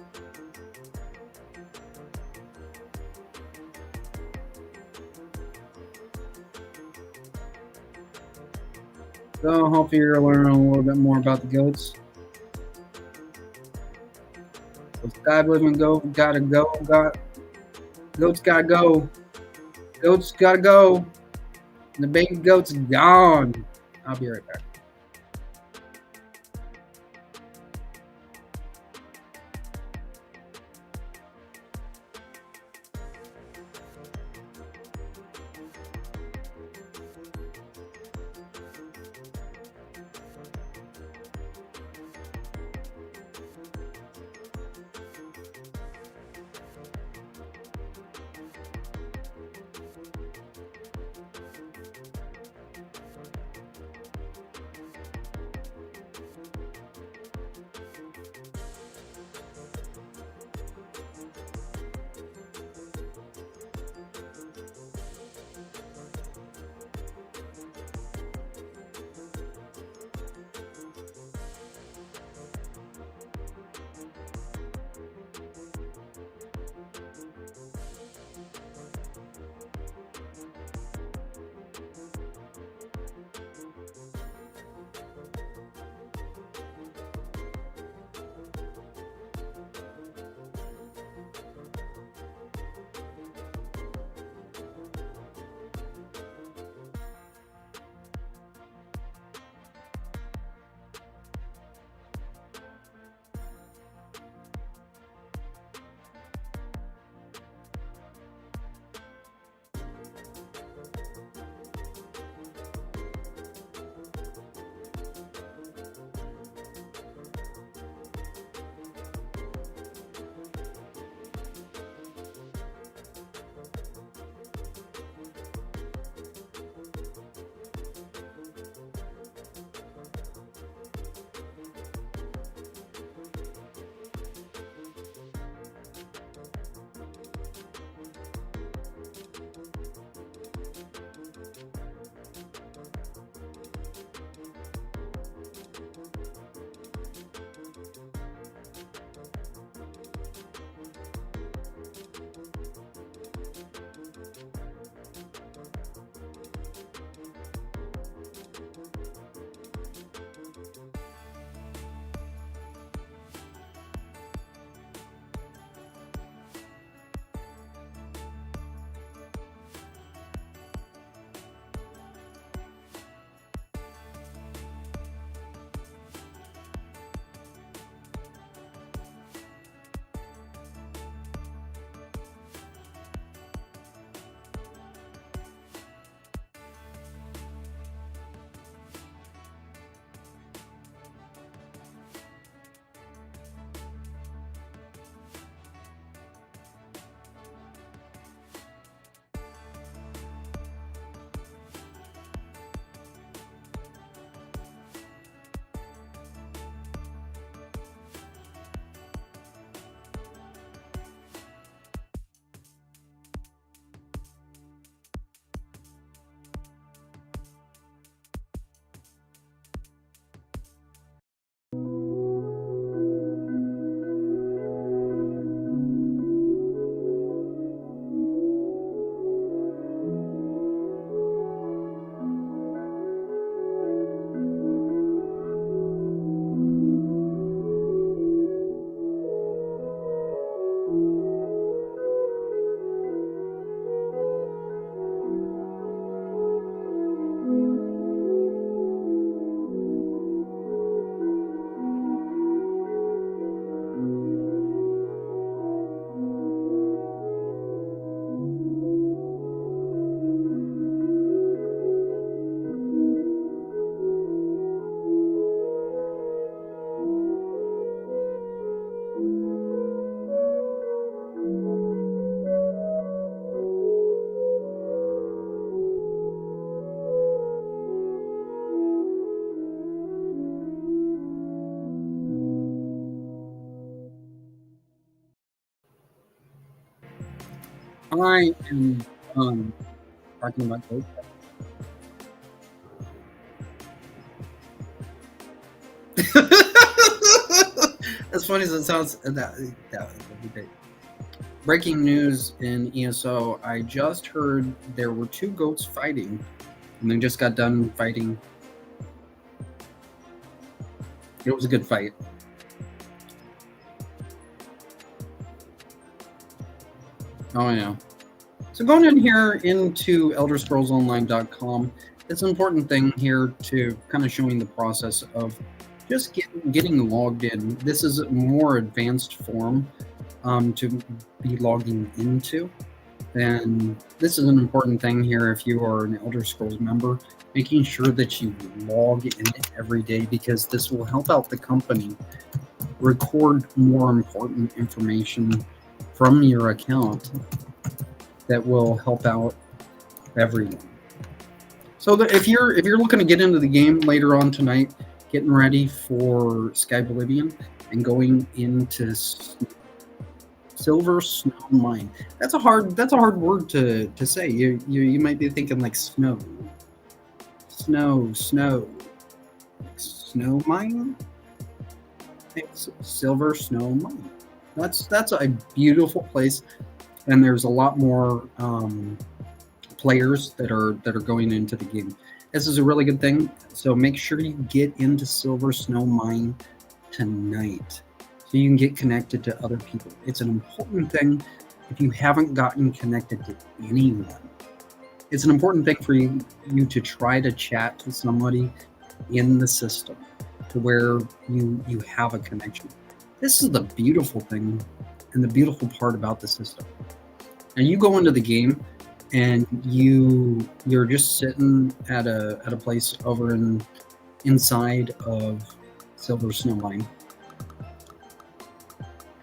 Speaker 1: So hopefully you're learning a little bit more about the goats. So Skyblivian goat gotta go. Goats gotta go. Goats gotta go. And the baby goat's gone. I'll be right back. I am talking about goats. As funny as it sounds, that'd be great. Breaking news in ESO. I just heard there were two goats fighting, and they just got done fighting. It was a good fight. Oh yeah. So going in here into ElderScrollsOnline.com, it's an important thing here to kind of showing the process of just getting logged in. This is a more advanced form to be logging into. And this is an important thing here if you are an Elder Scrolls member, making sure that you log in every day because this will help out the company record more important information from your account that will help out everyone. So that if you're looking to get into the game later on tonight, getting ready for Sky Oblivion and going into Silver Snow Mine. That's a hard word to say. You might be thinking like snow mine. It's Silver Snow Mine. That's a beautiful place, and there's a lot more players that are going into the game. This is a really good thing. So make sure you get into Silver Snow Mine tonight, so you can get connected to other people. It's an important thing if you haven't gotten connected to anyone. It's an important thing for you to try to chat to somebody in the system to where you have a connection. This is the beautiful thing and the beautiful part about the system. And you go into the game and you're just sitting at a place over inside of Silver Snow Mine.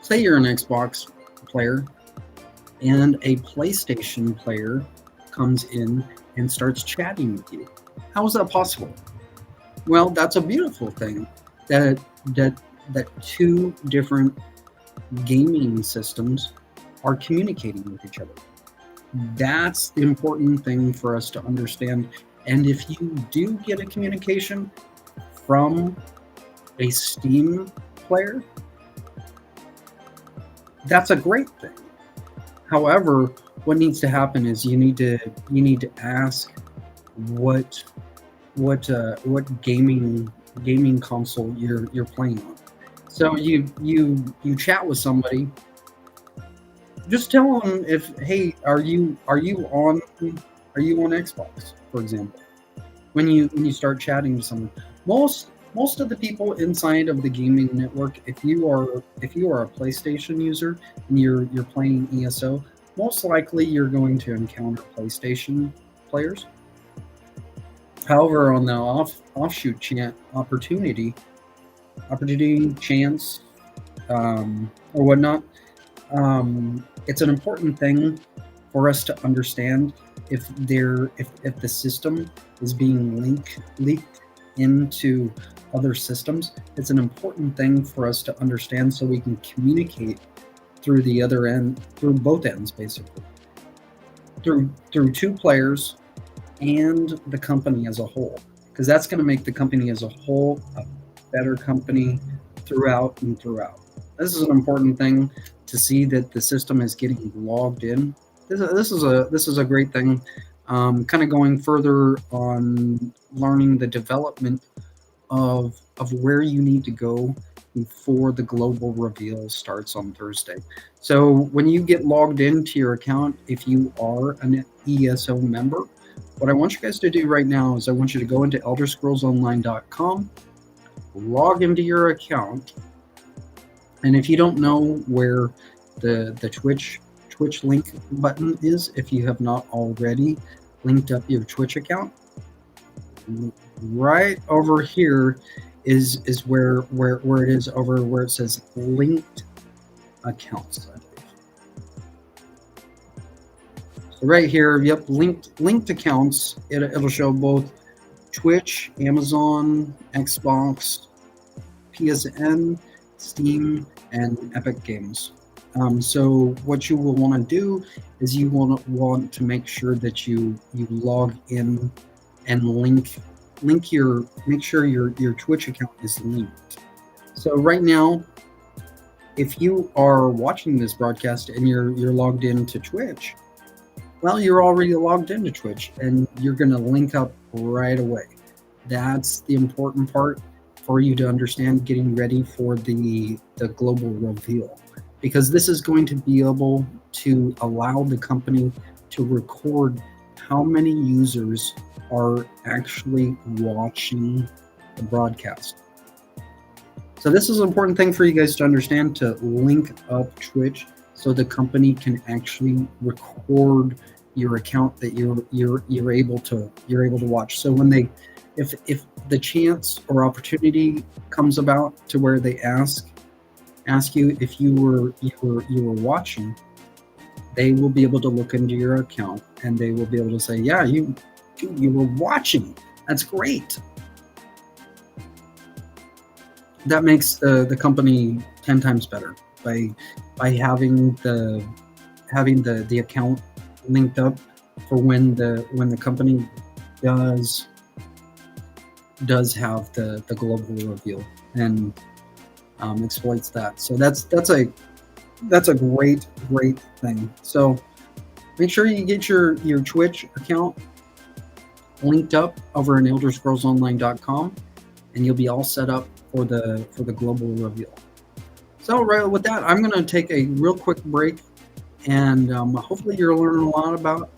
Speaker 1: Say you're an Xbox player and a PlayStation player comes in and starts chatting with you. How is that possible? Well, that's a beautiful thing that two different gaming systems are communicating with each other. That's the important thing for us to understand. And if you do get a communication from a Steam player, that's a great thing. However, what needs to happen is you need to ask what gaming console you're playing on. So you chat with somebody. Just tell them hey, are you on Xbox, for example. When you start chatting with someone, most of the people inside of the gaming network, if you are a PlayStation user and you're playing ESO, most likely you're going to encounter PlayStation players. However, on the offshoot opportunity chance or whatnot, it's an important thing for us to understand if the system is being leaked into other systems. It's an important thing for us to understand so we can communicate through the other end, through both ends, basically, through two players and the company as a whole, because that's going to make the company as a whole a better company throughout and throughout. This is an important thing to see that the system is getting logged in. This is a great thing. Kind of going further on learning the development of where you need to go before the global reveal starts on Thursday. So when you get logged into your account, if you are an ESO member, what I want you guys to do right now is I want you to go into ElderScrollsOnline.com, log into your account, and if you don't know where the Twitch link button is, if you have not already linked up your Twitch account, right over here is where it is, over where it says linked accounts. So right here, yep, linked accounts. It'll show both Twitch, Amazon, Xbox, PSN, Steam, and Epic Games. So what you will want to do is you want to make sure that you log in and link your make sure your Twitch account is linked. So right now, if you are watching this broadcast and you're logged into Twitch, well, you're already logged into Twitch and you're going to link up right away. That's the important part for you to understand getting ready for the global reveal, because this is going to be able to allow the company to record how many users are actually watching the broadcast. So this is an important thing for you guys to understand, to link up Twitch so the company can actually record your account that you're able to watch. So when they if the chance or opportunity comes about to where they ask you if you were watching, they will be able to look into your account and they will be able to say, yeah, you were watching. That's great. That makes the company 10 times better by having the account linked up for when the company does have the global reveal and exploits that. So that's a great thing. So make sure you get your Twitch account linked up over in ElderScrollsOnline.com, and you'll be all set up for the global reveal. So right with that, I'm going to take a real quick break, and hopefully you're learning a lot about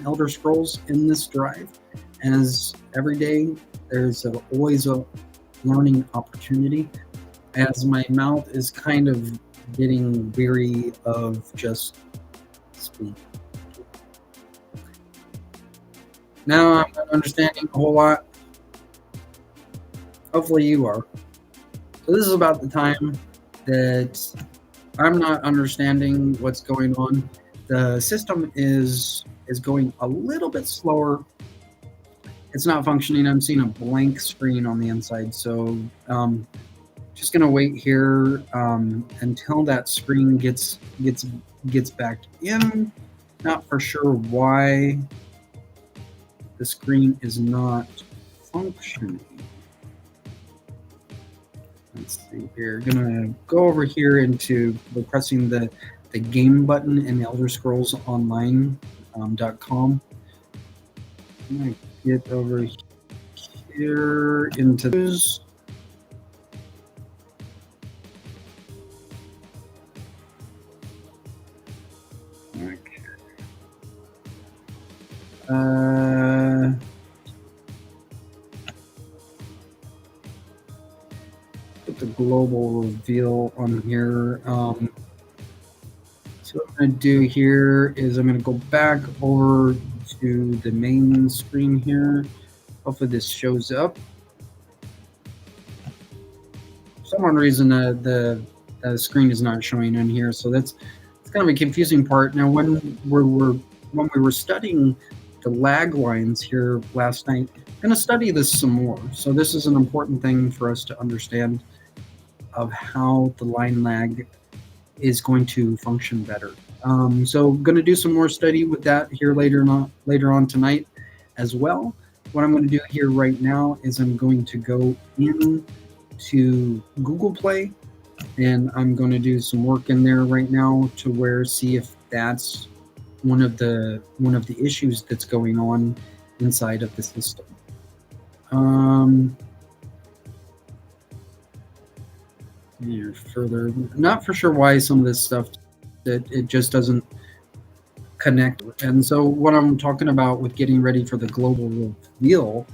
Speaker 1: Elder Scrolls in this drive. As every day, there's always a learning opportunity. As my mouth is kind of getting weary of just speak. Now I'm not understanding a whole lot. Hopefully you are. So this is about the time that I'm not understanding what's going on. The system is going a little bit slower. It's not functioning. I'm seeing a blank screen on the inside. So just gonna wait here until that screen gets back in. Not for sure why the screen is not functioning. Let's see here. Gonna go over here into pressing the game button in ElderScrollsOnline.com. I'm gonna get over here into those. Put the global reveal on here. So what I'm going to do here is I'm going to go back over to the main screen here. Hopefully this shows up. For some reason the screen is not showing in here, so that's kind of a confusing part. Now when we were studying the lag lines here last night, I'm going to study this some more. So this is an important thing for us to understand of how the line lag is going to function better. So I'm going to do some more study with that here later on tonight as well. What I'm going to do here right now is I'm going to go into Google Play, and I'm going to do some work in there right now to see if that's one of the issues that's going on inside of the system. Here further, not for sure why some of this stuff that it just doesn't connect. And so what I'm talking about with getting ready for the global reveal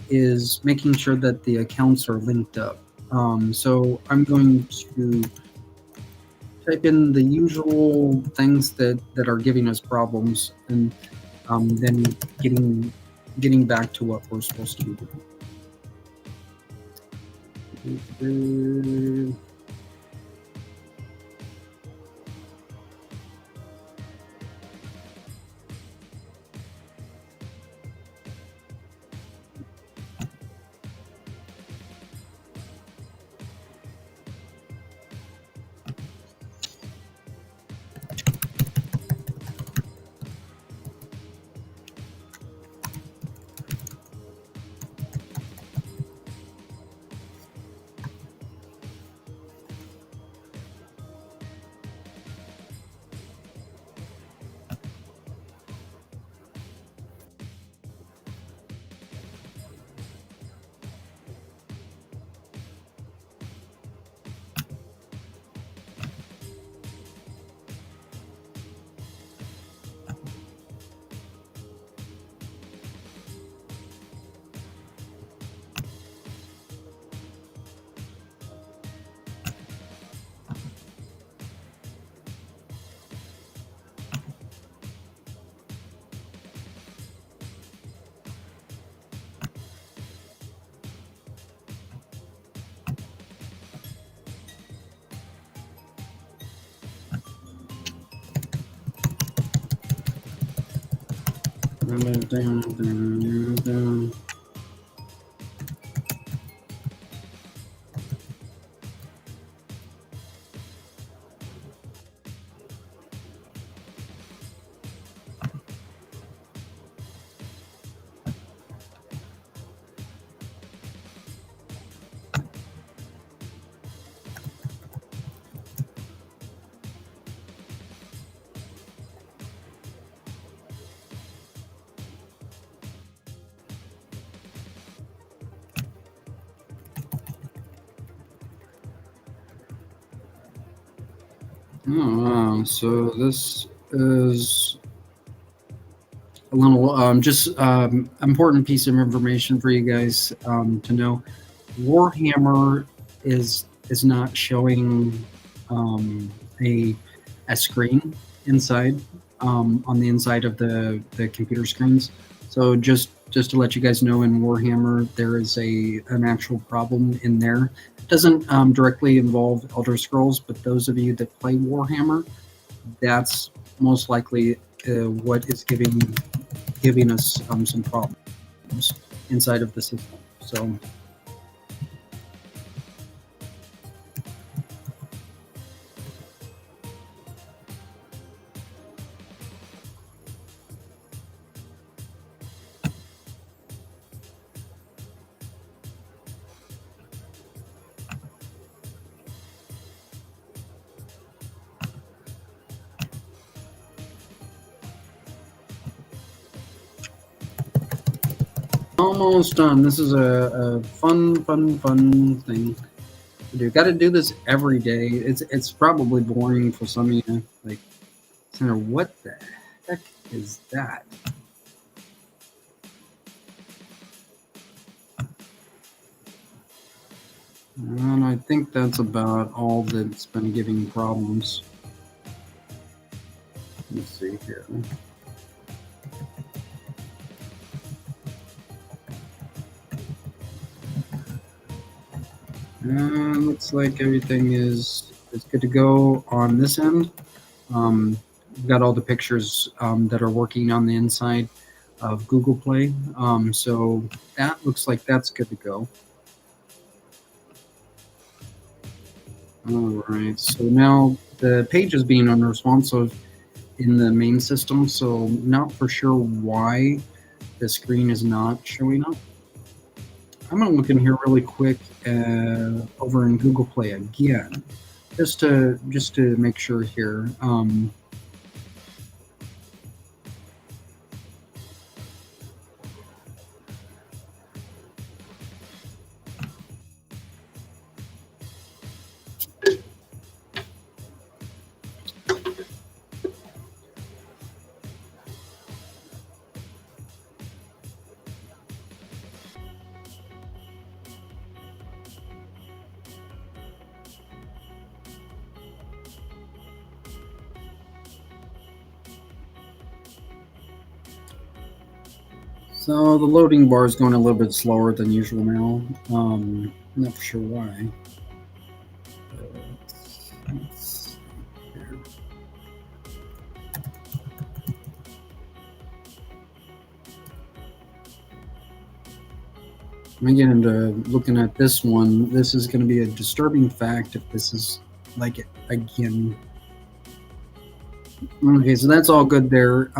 Speaker 1: is making sure that the accounts are linked up. So I'm going to type in the usual things that are giving us problems, and then getting back to what we're supposed to be doing. So this is a little just important piece of information for you guys to know. Warhammer is not showing a screen inside on the inside of the computer screens. So just to let you guys know, in Warhammer there is an actual problem in there. It doesn't directly involve Elder Scrolls, but those of you that play Warhammer, that's most likely what is giving us some problems inside of the system. So. Almost done. This is a fun thing to do. Got to do this every day. It's probably boring for some of you. Like, Center, what the heck is that? And I think that's about all that's been giving problems. Let's see here. Looks like everything is good to go on this end. We've got all the pictures that are working on the inside of Google Play. So that looks like that's good to go. All right, so now the page is being unresponsive in the main system, so not for sure why the screen is not showing up. I'm gonna look in here really quick over in Google Play again, just to make sure here. So the loading bar is going a little bit slower than usual now. Not for sure why. Again, looking at this one, this is going to be a disturbing fact if this is like it again. Okay, so that's all good there.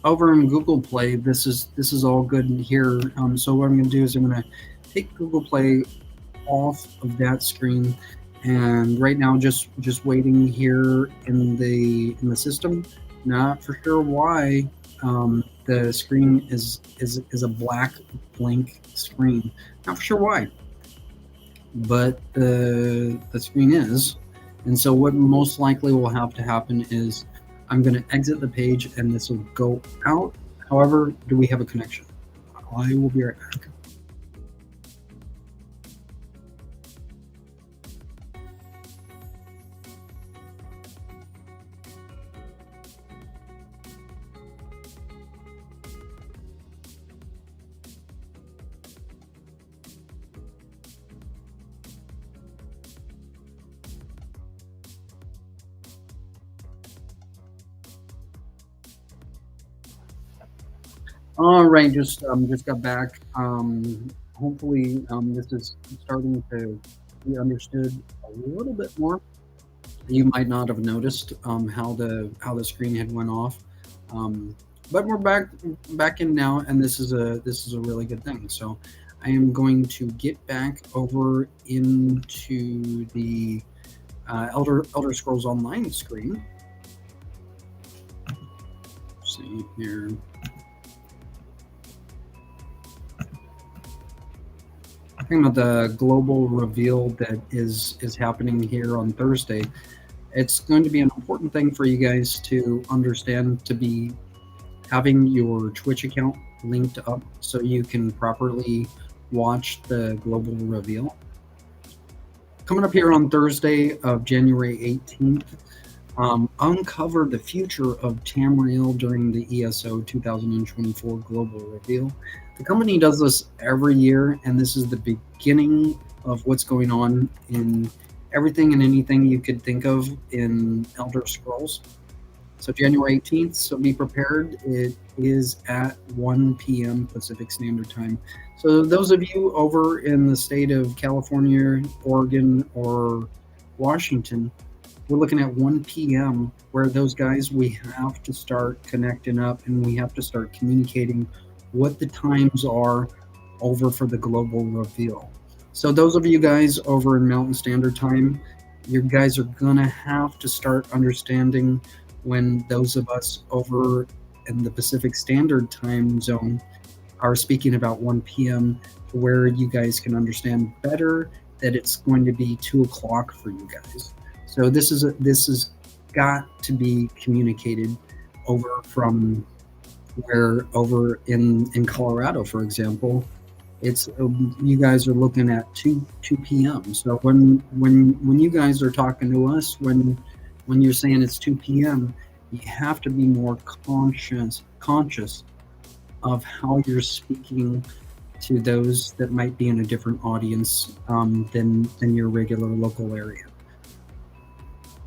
Speaker 1: Over in Google Play, this is all good here. So what I'm going to do is I'm going to take Google Play off of that screen, and right now just waiting here in the system. Not for sure why the screen is a black blank screen. Not for sure why, but the screen is. And so what most likely will have to happen is I'm going to exit the page and this will go out. However, do we have a connection? I will be right back. All right, just got back. Hopefully, this is starting to be understood a little bit more. You might not have noticed how the screen had went off, um, but we're back in now, and this is a really good thing. So, I am going to get back over into the Elder Scrolls Online screen. Let's see here. Talking about the global reveal that is happening here on Thursday. It's going to be an important thing for you guys to understand, to be having your Twitch account linked up so you can properly watch the global reveal. Coming up here on Thursday of January 18th, uncover the future of Tamriel during the ESO 2024 global reveal. The company does this every year, and this is the beginning of what's going on in everything and anything you could think of in Elder Scrolls. So January 18th, so be prepared. It is at 1 p.m. Pacific Standard Time. So those of you over in the state of California, Oregon, or Washington, we're looking at 1 p.m. where those guys, we have to start connecting up and we have to start communicating what the times are over for the global reveal. So those of you guys over in Mountain Standard Time, you guys are gonna have to start understanding when those of us over in the Pacific Standard Time zone are speaking about 1 p.m. to where you guys can understand better that it's going to be 2 o'clock for you guys. So this is got to be communicated over from where over in Colorado, for example. It's you guys are looking at 2 p.m. So when you guys are talking to us, when you're saying it's 2 p.m., you have to be more conscious of how you're speaking to those that might be in a different audience than your regular local area.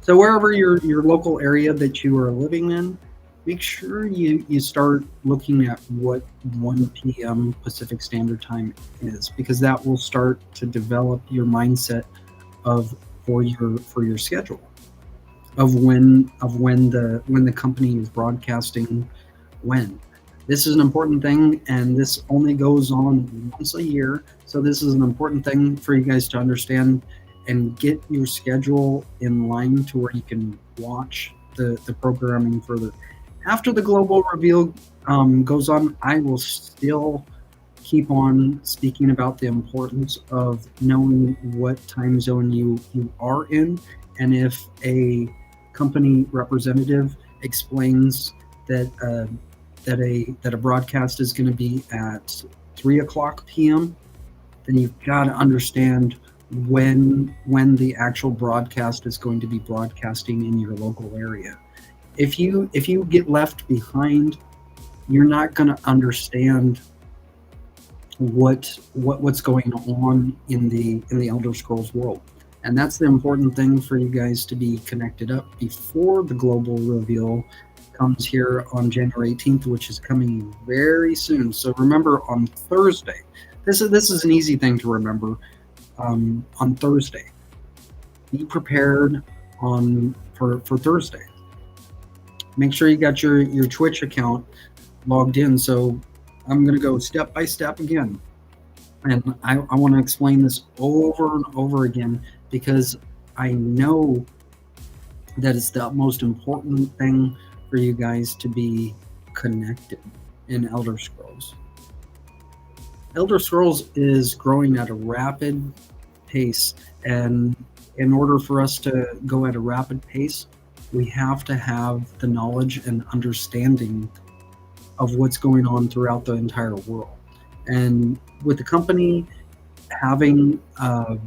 Speaker 1: So wherever your local area that you are living in, make sure you start looking at what 1 p.m. Pacific Standard Time is, because that will start to develop your mindset of for your schedule of when the company is broadcasting when. This is an important thing, and this only goes on once a year. So this is an important thing for you guys to understand and get your schedule in line to where you can watch the programming further. After the global reveal goes on, I will still keep on speaking about the importance of knowing what time zone you are in, and if a company representative explains that that a broadcast is going to be at 3 o'clock p.m., then you've got to understand when the actual broadcast is going to be broadcasting in your local area. If you get left behind, you're not going to understand what's going on in the Elder Scrolls world. And that's the important thing for you guys to be connected up before the global reveal comes here on January 18th, which is coming very soon. So remember, on Thursday, this is an easy thing to remember. On Thursday, be prepared for Thursday. Make sure you got your Twitch account logged in. So I'm going to go step by step again, and I want to explain this over and over again, because I know that it's the most important thing for you guys to be connected in Elder Scrolls. Elder Scrolls is growing at a rapid pace, and in order for us to go at a rapid pace, we have to have the knowledge and understanding of what's going on throughout the entire world. And with the company having an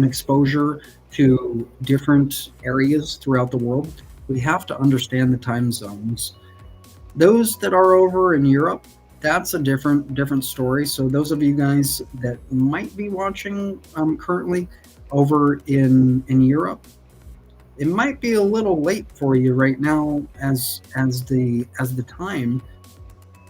Speaker 1: exposure to different areas throughout the world, we have to understand the time zones. Those that are over in Europe, that's a different story. So those of you guys that might be watching currently over in Europe, it might be a little late for you right now as the time,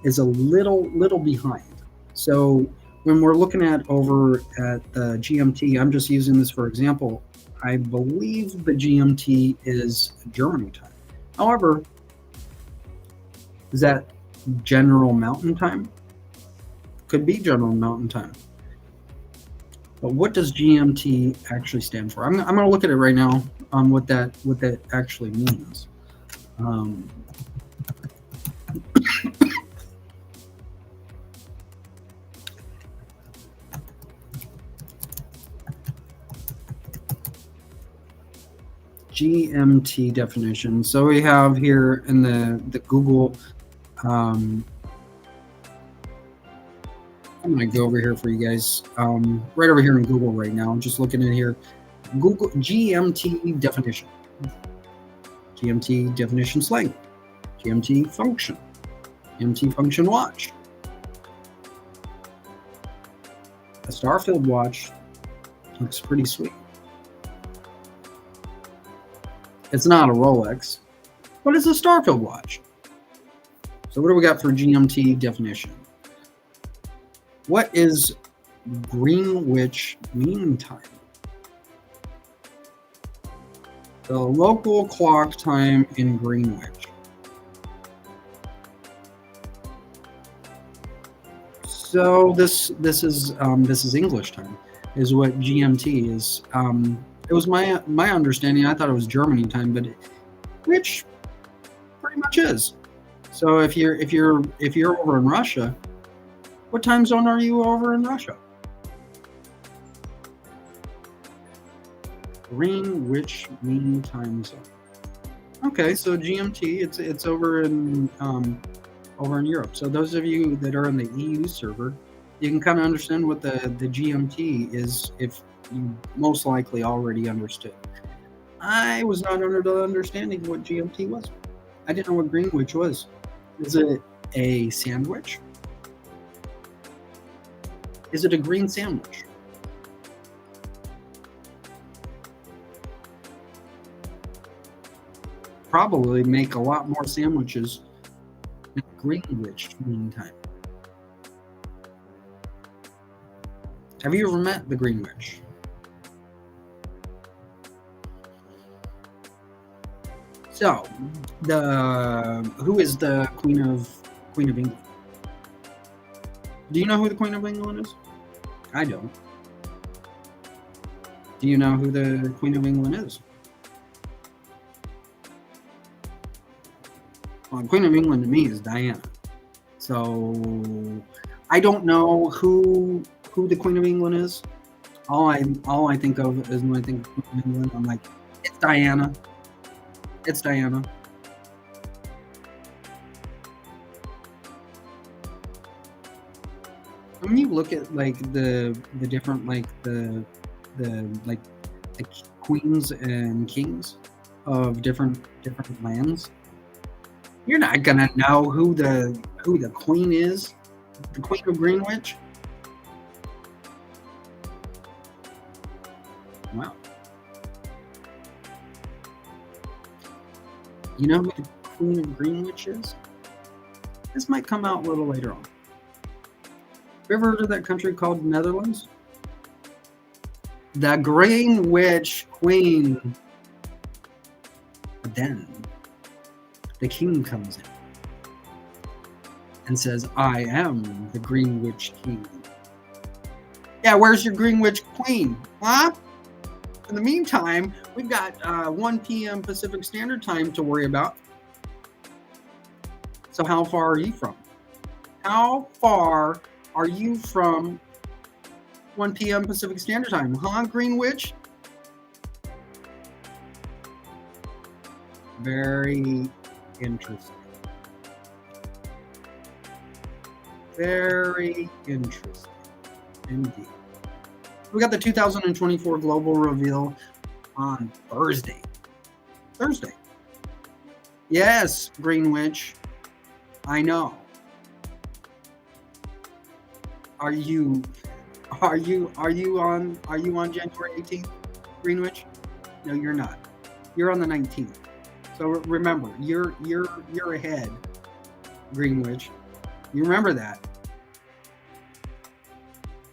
Speaker 1: is a little behind. So when we're looking at over at the GMT, I'm just using this for example. I believe the GMT is Germany time. However, is that General Mountain Time? Could be General Mountain Time. But what does GMT actually stand for? I'm going to look at it right now on what that actually means. GMT definition. So we have here in the Google. I'm going to go over here for you guys. Right over here in Google right now. I'm just looking at here. Google GMT definition. GMT definition slang. GMT function. GMT function watch. A Starfield watch looks pretty sweet. It's not a Rolex, but it's a Starfield watch. So what do we got for GMT definition? What is Greenwich Mean Time? The local clock time in Greenwich. So this is English time, is what GMT is. It was my understanding. I thought it was Germany time, but which pretty much is. So if you're over in Russia, what time zone are you over in Russia? Greenwich Mean Time Zone. Okay, so GMT, it's over in Europe. So those of you that are on the EU server, you can kind of understand what the GMT is if you most likely already understood. I was not under the understanding what GMT was. I didn't know what Greenwich was. Is it a sandwich? Is it a green sandwich? Probably make a lot more sandwiches in Greenwich Mean Time. Have you ever met the Greenwich? So, who is the Queen of England? Do you know who the Queen of England is? I don't. Do you know who the Queen of England is? Well, the Queen of England to me is Diana. So I don't know who the Queen of England is. All I think of is when I think of Queen of England, I'm like, it's Diana. It's Diana. When you look at like the different like the queens and kings of different lands, you're not gonna know who the queen is, the Queen of Greenwich. Wow. You know who the Queen of Greenwich is? This might come out a little later on. Have you ever heard of that country called Netherlands? The Greenwich Queen. But then the king comes in and says, I am the Greenwich King. Yeah, where's your Greenwich Queen? Huh? In the meantime, we've got 1 p.m. Pacific Standard Time to worry about. So how far are you from? How far are you from 1 p.m. Pacific Standard Time? Huh, Greenwich? Very interesting. Very interesting indeed. We got the 2024 global reveal on Thursday. Yes, Greenwich. I know. Are you on January 18th, Greenwich? No, you're not. You're on the 19th. So remember, you're ahead, Greenwich. You remember that.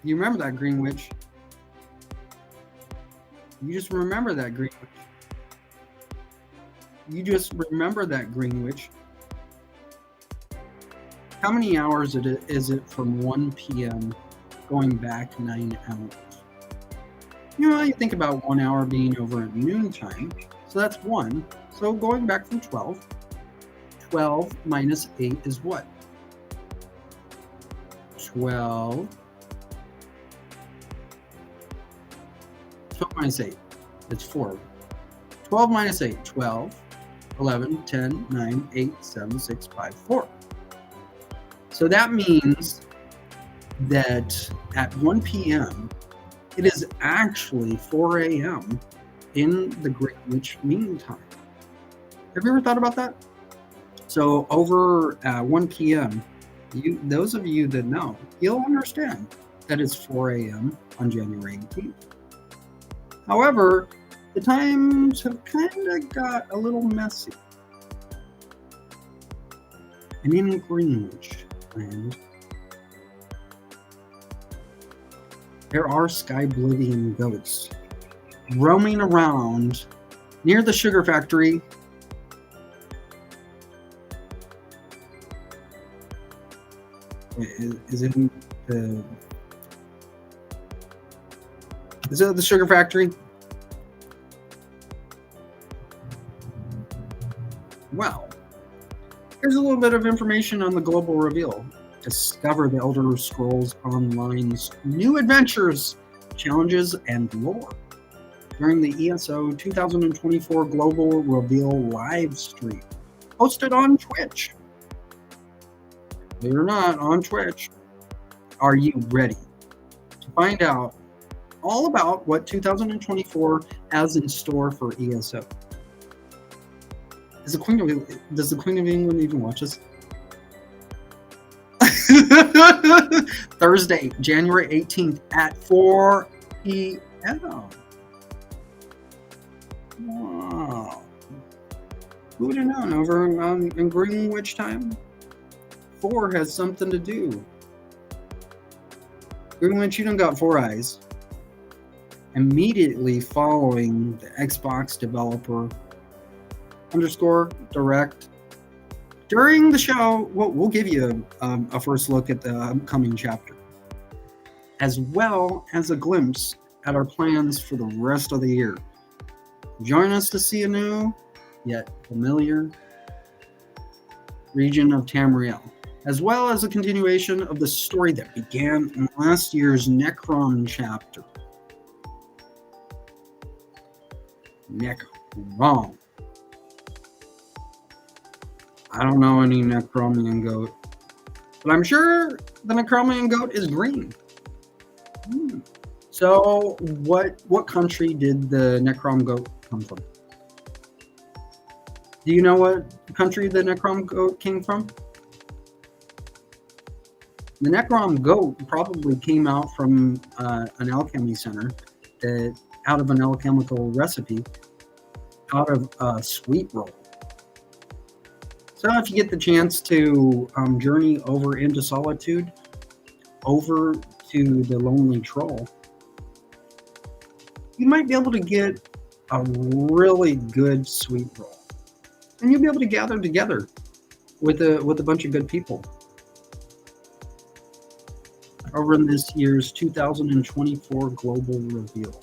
Speaker 1: You remember that, Green Witch. You just remember that, Green Witch. You just remember that, Green Witch. How many hours is it from 1 p.m. going back 9 hours? You know, you think about 1 hour being over at noontime, so that's 1. So going back from 12, 12 minus 8 is what? 12 minus 8, it's 4. 12 minus 8, 12, 11, 10, 9, 8, 7, 6, 5, 4. So that means that at 1 p.m., it is actually 4 a.m. in the Greenwich Mean Time. Have you ever thought about that? So over 1 p.m., those of you that know, you'll understand that it's 4 a.m. on January 18th. However, the times have kind of got a little messy. And in Greenwich land, there are sky-oblivion goats roaming around near the sugar factory. Is it the sugar factory? Well, here's a little bit of information on the global reveal. Discover the Elder Scrolls Online's new adventures, challenges, and lore during the ESO 2024 Global Reveal live stream, hosted on Twitch. Believe it or not, on Twitch. Are you ready to find out all about what 2024 has in store for ESO? Does the Queen of England even watch us? Thursday, January 18th at 4 p.m. Wow. Who would have known? Over in Greenwich time? 4 has something to do. Greenwich, you done got 4 eyes. Immediately following the Xbox developer _direct. During the show, we'll give you a first look at the upcoming chapter, as well as a glimpse at our plans for the rest of the year. Join us to see a new, yet familiar, region of Tamriel, as well as a continuation of the story that began in last year's Necrom chapter. Necrom. I don't know any Necromian goat, but I'm sure the Necromian goat is green. So what country did the Necrom goat come from? Do you know what country the Necrom goat came from? The Necrom goat probably came out from an alchemy center, out of an alchemical recipe, out of a sweet roll. So if you get the chance to journey over into Solitude, over to the Lonely Troll, you might be able to get a really good sweet roll. And you'll be able to gather together with a bunch of good people over in this year's 2024 Global Reveal.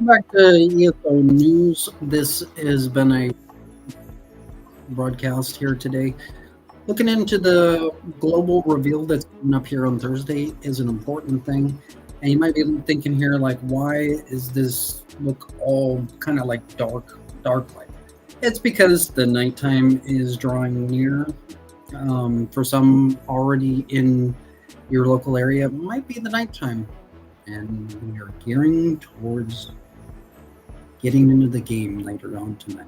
Speaker 1: Back to ESO News. This has been a broadcast here today. Looking into the global reveal that's coming up here on Thursday is an important thing. And you might be thinking here, like, why is this look all kind of like dark like? It's because the nighttime is drawing near. For some already in your local area, it might be the nighttime. And we are gearing towards getting into the game later on tonight.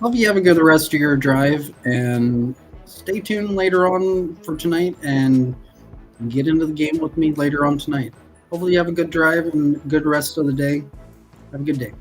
Speaker 1: Hope you have a good rest of your drive and stay tuned later on for tonight and get into the game with me later on tonight. Hopefully, you have a good drive and good rest of the day. Have a good day.